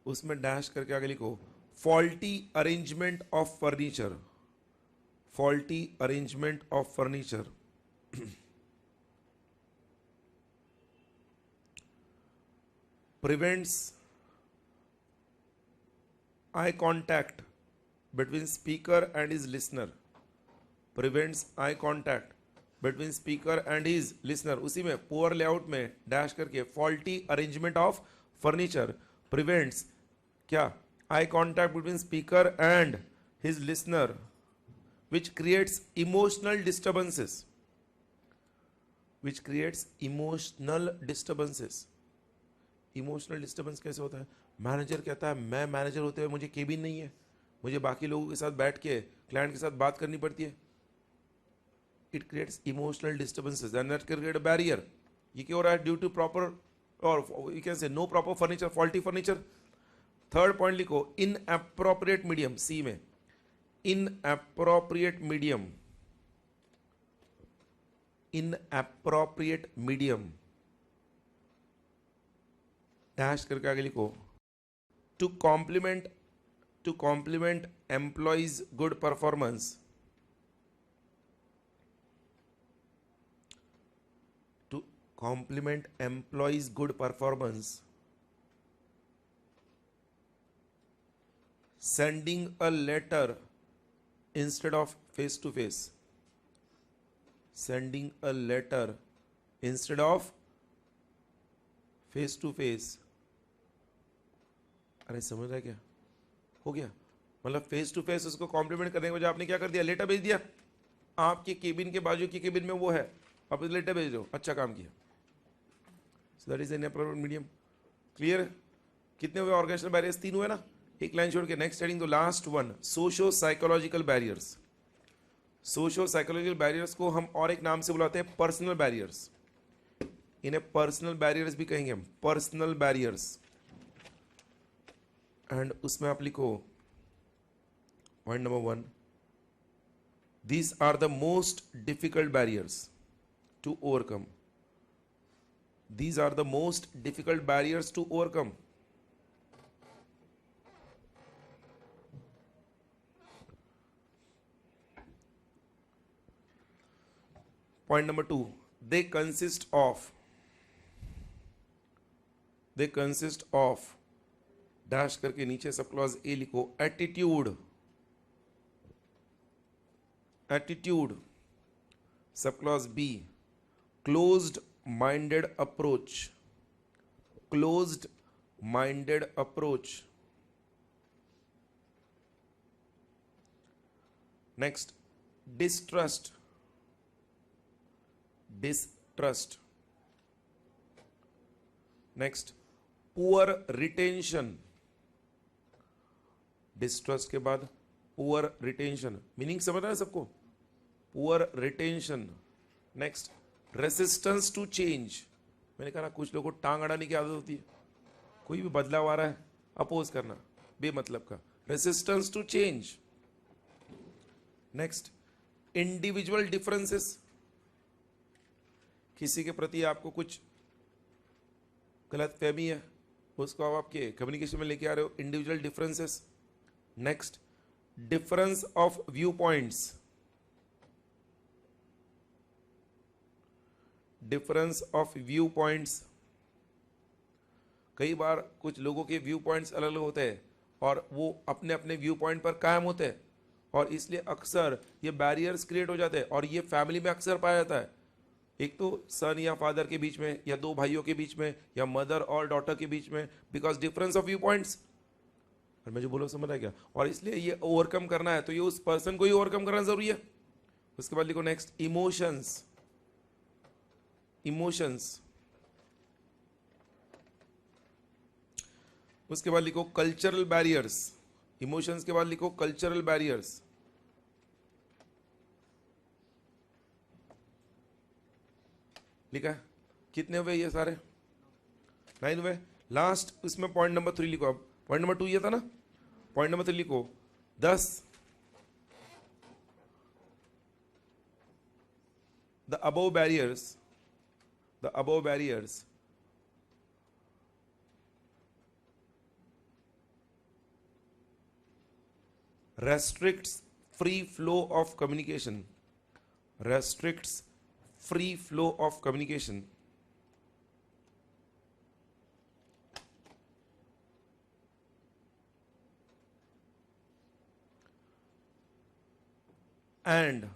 उसमें डैश करके आगे लिखो, faulty arrangement of furniture, prevents eye contact between speaker and his listener, prevents eye contact between speaker and his listener। उसी में पुअर लेआउट में डैश करके faulty arrangement of furniture prevents क्या? Eye contact between speaker and his listener which creates emotional disturbances, emotional disturbance कैसे होता है? Manager कहता है मैं मैनेजर होते हुए मुझे केबिन नहीं है, मुझे बाकी लोगों के साथ बैठ के क्लाइंट के साथ बात करनी पड़ती है। It creates emotional disturbances and that create a barrier. ये क्या हो रहा है? ड्यू टू प्रॉपर और you can say no proper furniture, faulty furniture. Third point लिखो, इनएप्रोप्रिएट मीडियम, सी में इनएप्रोप्रिएट मीडियम डैश करके आगे लिखो, to compliment employees good performance, to compliment employees good performance, sending a letter instead of face to face, sending a letter instead of face to face। अरे समझ रहा है क्या? हो गया, मतलब फेस टू फेस उसको कॉम्प्लीमेंट करने के बजाय आपने क्या कर दिया? लेटर भेज दिया। आपके केबिन के बाजू की केबिन में वो है, आप लेटर भेज दो, अच्छा काम किया। सो that is an appropriate medium. Clear? कितने हुए ऑर्गेनाइजेशनल बैरियर्स? 3 हुए ना। एक लाइन छोड़ के next heading, the last one, socio psychological barriers. Socio psychological barriers को हम और एक नाम से बुलाते हैं पर्सनल बैरियर्स। इन्हें पर्सनल बैरियर्स भी कहेंगे हम, पर्सनल बैरियर्स। एंड उसमें आप लिखो point number 1, these are the most difficult barriers to overcome, these are the most difficult barriers to overcome. Point number 2, they consist they consist of dash करके नीचे sub clause ए लिखो, attitude, attitude, sub clause B closed minded approach, closed minded approach. Next distrust, distrust. Next poor retention, distrust के बाद poor retention, meaning समझ रहा है सबको, poor retention. Next resistance to change, मैंने कहा ना कुछ लोगों को टांग अड़ाने की आदत होती है, कोई भी बदलाव आ रहा है अपोज करना बेमतलब का, resistance to change. Next individual differences, किसी के प्रति आपको कुछ गलत फहमी है, उसको आप आपके कम्युनिकेशन में लेके आ रहे हो, individual differences. Next difference of view points, difference of view points. कई बार कुछ लोगों के व्यू पॉइंट्स अलग अलग होते हैं और वो अपने अपने व्यू पॉइंट पर कायम होते हैं, और इसलिए अक्सर ये बैरियर्स क्रिएट हो जाते हैं, और ये फैमिली में अक्सर पाया जाता है, एक तो सन या फादर के बीच में, या दो भाइयों के बीच में, या मदर और डॉटर के बीच में, because difference of view points. और मैं जो बोलो समझ रहा है क्या, और इसलिए ये ओवरकम करना है तो ये उस पर्सन को ही ओवरकम करना जरूरी है। उसके बाद लिखो नेक्स्ट इमोशंस, इमोशंस। उसके बाद लिखो कल्चरल बैरियर्स, इमोशंस के बाद लिखो कल्चरल बैरियर्स। लिखा है? कितने हुए ये सारे? 9 हुए। लास्ट इसमें पॉइंट नंबर 3 लिखो। अब पॉइंट नंबर 2 ये था ना, पॉइंट नंबर 3 लिखो 10 the above barriers restricts free flow of communication, restricts free flow of communication. And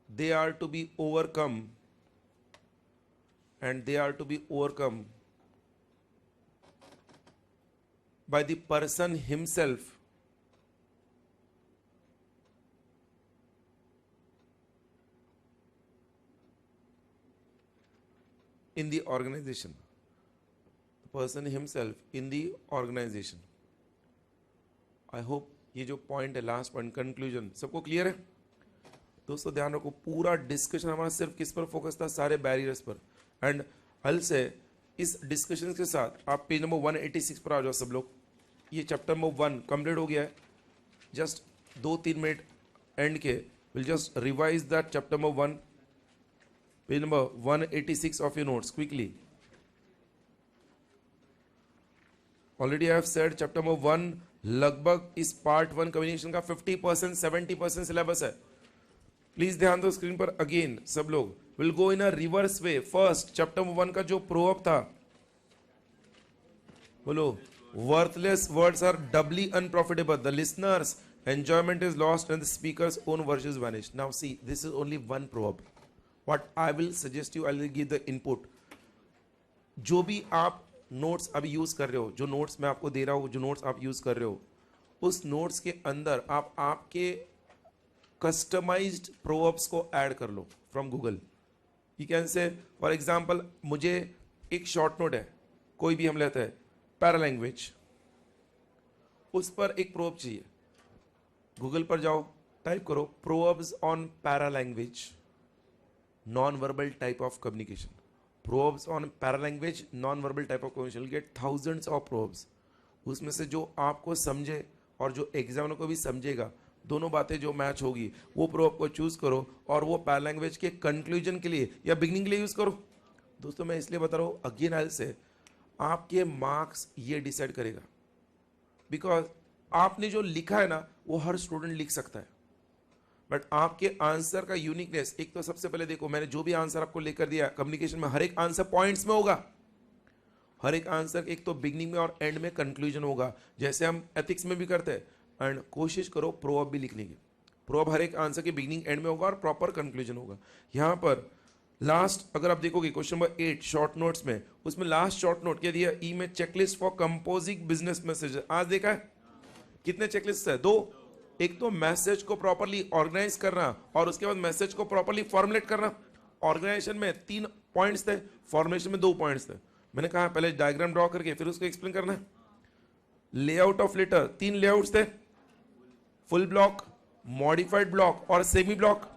they are to be overcome, and they are to be overcome by the person himself in the organization, the person himself in the organization. I hope ये जो point है last point conclusion सबको clear है। दोस्तों ध्यान रखो, पूरा discussion हमारा सिर्फ किस पर फोकस था, सारे बैरियर्स पर। एंड हल से इस डिस्कशन के साथ आप पेज नंबर 186 पर आ जाओ सब लोग। ये चैप्टर नंबर 1 कंप्लीट हो गया है। जस्ट 2-3 मिनट एंड के will just revise that chapter number 1, page number 186 of your notes quickly. Already I have said chapter number 1 लगभग इस पार्ट 1 कम्युनिकेशन का 50% 70% सिलेबस है। प्लीज ध्यान दो स्क्रीन पर अगेन सब लोग। Will go in a reverse way. First chapter 1 का जो प्रोवर्ब था, बोलो, worthless words are doubly unprofitable, the listener's enjoyment is lost and the speaker's own words vanish. Now see this is only one proverb. What I will suggest you, I will give the input. जो भी आप notes अभी use कर रहे हो, जो notes मैं आपको दे रहा हूं, जो नोट्स आप यूज कर रहे हो, उस नोट्स के अंदर आप आपके कस्टमाइज्ड प्रोवर्ब्स को ऐड कर लो from Google. You can say for example, मुझे एक शॉर्ट नोट है, कोई भी हम लेते हैं पैरा लैंग्वेज, उस पर एक प्रोवर्ब चाहिए। गूगल पर जाओ, टाइप करो proverbs on para language non verbal type of communication, proverbs on paralanguage non-verbal type of communication. You'll get thousands of proverbs. उसमें से जो आपको समझे और जो एग्जामिनर को भी समझेगा, दोनों बातें जो मैच होगी, वो proverb को चूज करो और वो पैरालैंग्वेज के कंक्लूजन के लिए या बिगनिंग के लिए यूज करो। दोस्तों मैं इसलिए बता रहा हूँ अगेन आई से, आपके मार्क्स ये डिसाइड करेगा, बिकॉज आपने जो लिखा है ना वो हर स्टूडेंट लिख सकता है, बट आपके आंसर का यूनिकनेस, एक तो सबसे पहले देखो, मैंने जो भी आंसर आपको लेकर दिया कम्युनिकेशन में, हर एक आंसर पॉइंट्स में होगा, हर एक आंसर एक तो बिगनिंग में और एंड में कंक्लूजन होगा, जैसे हम एथिक्स में भी करते हैं। एंड कोशिश करो प्रोवर्ब भी लिखने की। प्रोवर्ब हर एक आंसर के बिगनिंग एंड में होगा और प्रॉपर कंक्लूजन होगा। यहाँ पर लास्ट अगर आप देखोगे क्वेश्चन नंबर 8 शॉर्ट नोट्स में, उसमें लास्ट शॉर्ट नोट क्या दिया, ई में checklist for composing business message. आज देखा है कितने चेकलिस्ट है? 2। एक तो मैसेज को प्रॉपरली ऑर्गेनाइज करना और उसके बाद मैसेज को प्रॉपरली फॉर्मुलेट करना। ऑर्गेनाइजेशन में 3 पॉइंट्स थे, फॉर्मुलेशन में 2 पॉइंट्स थे। मैंने कहा पहले डायग्राम ड्रॉ करके फिर उसको एक्सप्लेन करना है। लेआउट ऑफ लेटर 3 लेआउट्स थे, फुल ब्लॉक, मॉडिफाइड ब्लॉक और semi block.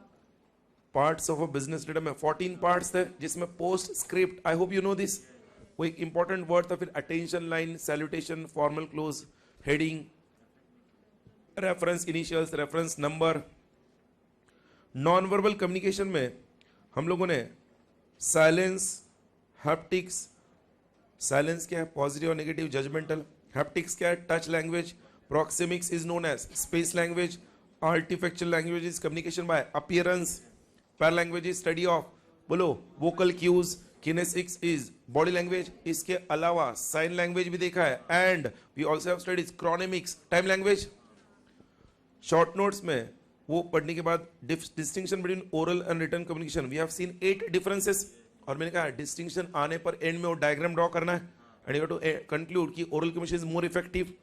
Parts of a business letter में 14 पार्ट्स थे, जिसमें postscript, I hope you know this, वो एक इंपॉर्टेंट वर्ड था। फिर attention line, salutation, formal close, heading, reference initials, reference number. Non verbal communication में हम लोगों ने साइलेंस, हैप्टिक्स, साइलेंस क्या है? पॉजिटिव और नेगेटिव, जजमेंटल। हैप्टिक्स क्या है? Touch language. Proxemics is known as space language. Artifactual language is communication by appearance. Paralanguage is study of, बोलो, vocal cues. Kinesics is body language. इसके अलावा sign language भी देखा है, and we also have studies chronemics, time language. Short notes में वो पढ़ने के बाद distinction between oral and written communication, we have seen 8 differences. और मैंने कहा डिस्टिंक्शन आने पर एंड में वो डायग्राम ड्रॉ करना है, and you have to conclude कि oral communication is more effective.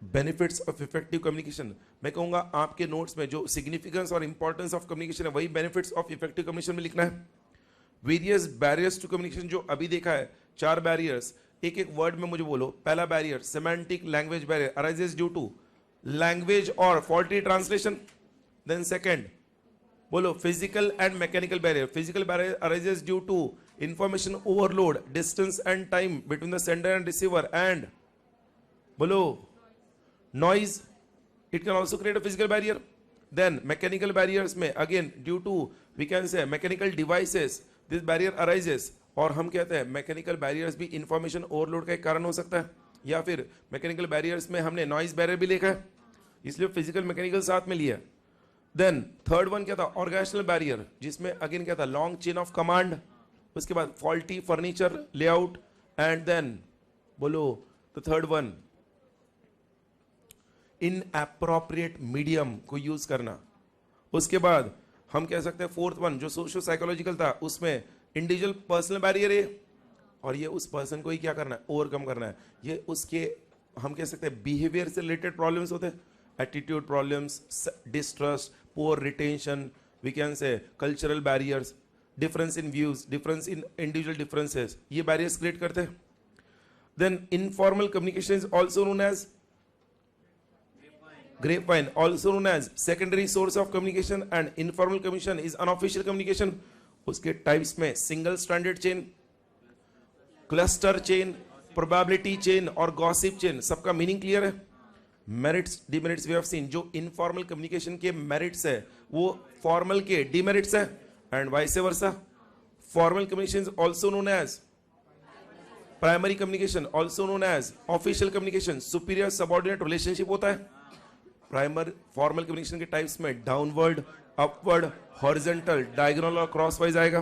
Benefits of effective communication, मैं कहूंगा आपके नोट्स में जो सिग्निफिकेंस और इंपॉर्टेंस ऑफ कम्युनिकेशन है वही बेनिफिट्स ऑफ इफेक्टिव कम्युनिकेशन में लिखना है। वेरियस बैरियर्स टू कम्युनिकेशन, जो अभी देखा है 4 बैरियर्स, एक एक वर्ड में मुझे बोलो। पहला barrier semantic language barrier, arises due to language और फॉल्टी ट्रांसलेशन। देन सेकंड बोलो physical and mechanical barrier, physical barrier arises due to information overload, distance and time between the sender and receiver, and बोलो noise, it can also create a physical barrier. Then mechanical barriers में again due to we can say mechanical devices this barrier arises, और हम कहते हैं mechanical barriers भी information overload का एक कारण हो सकता है, या फिर mechanical barriers में हमने noise barrier भी लिखा है, इसलिए physical mechanical साथ में लिया। Then third one क्या था? organizational barrier, जिसमें again क्या था? long chain of command, उसके बाद faulty furniture layout, and then बोलो the third one inappropriate medium को यूज करना। उसके बाद हम कह सकते हैं फोर्थ वन जो सोशो साइकोलॉजिकल था, उसमें इंडिविजुअल पर्सनल बैरियर है, और ये उस पर्सन को ही क्या करना है? ओवरकम करना है। ये उसके हम कह सकते हैं बिहेवियर से रिलेटेड प्रॉब्लम्स होते हैं, attitude problems, distrust, poor retention, we can say cultural barriers, difference in views, difference in individual differences, ये बैरियर्स क्रिएट करते हैं। Then informal communication is also known as grapevine, also known as secondary source of communication, and informal communication is unofficial communication. उसके types में single stranded chain, cluster chain, probability chain और gossip chain, सबका meaning clear है? Merits, demerits we have seen. जो informal communication के merits है वो formal के demerits है, and vice versa. Formal communication is also known as primary communication, also known as official communication. superior subordinate relationship होता है। प्राइमर फॉर्मल कम्युनिकेशन के टाइप्स में डाउनवर्ड, अपवर्ड, हॉरिजॉन्टल, डायगोनल और क्रॉसवाइज आएगा।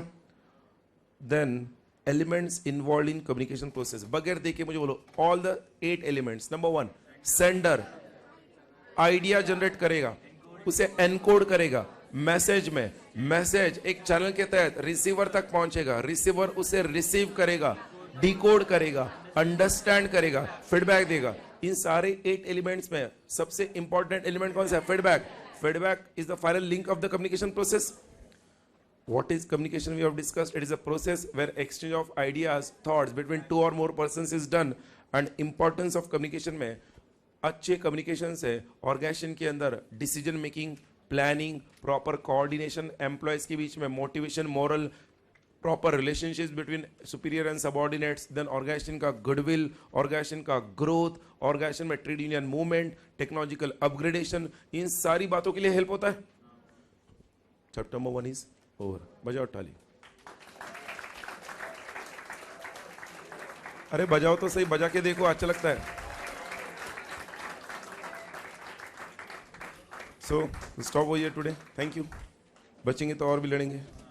Then elements involve in communication process, बगैर देखे मुझे बोलो all the 8 elements. Number 1 sender idea generate करेगा, उसे एनकोड करेगा मैसेज में, मैसेज एक चैनल के तहत रिसीवर तक पहुंचेगा, रिसीवर उसे रिसीव करेगा, डिकोड करेगा, अंडरस्टैंड करेगा, फीडबैक देगा। इन सारे 8 एलिमेंट्स में सबसे इंपॉर्टेंट एलिमेंट कौन सा है? Feedback. Feedback is the final link of the communication process. What is communication? We have discussed it is a process where exchange of ideas, thoughts between 2 or more persons is done. And importance of communication में अच्छे communication से organisation के अंदर decision making, planning, proper coordination, employees के बीच में motivation, morale, proper relationships between superior and subordinates, then organization का goodwill, organization का growth, organization में trade union movement, technological upgradation, इन सारी बातों के लिए help होता है। Chapter number 1 is over. बजाओ ताली। अरे बजाओ तो सही, बजा के देखो, अच्छा लगता है। So stop over here today. Thank you. बचेंगे तो और भी लड़ेंगे।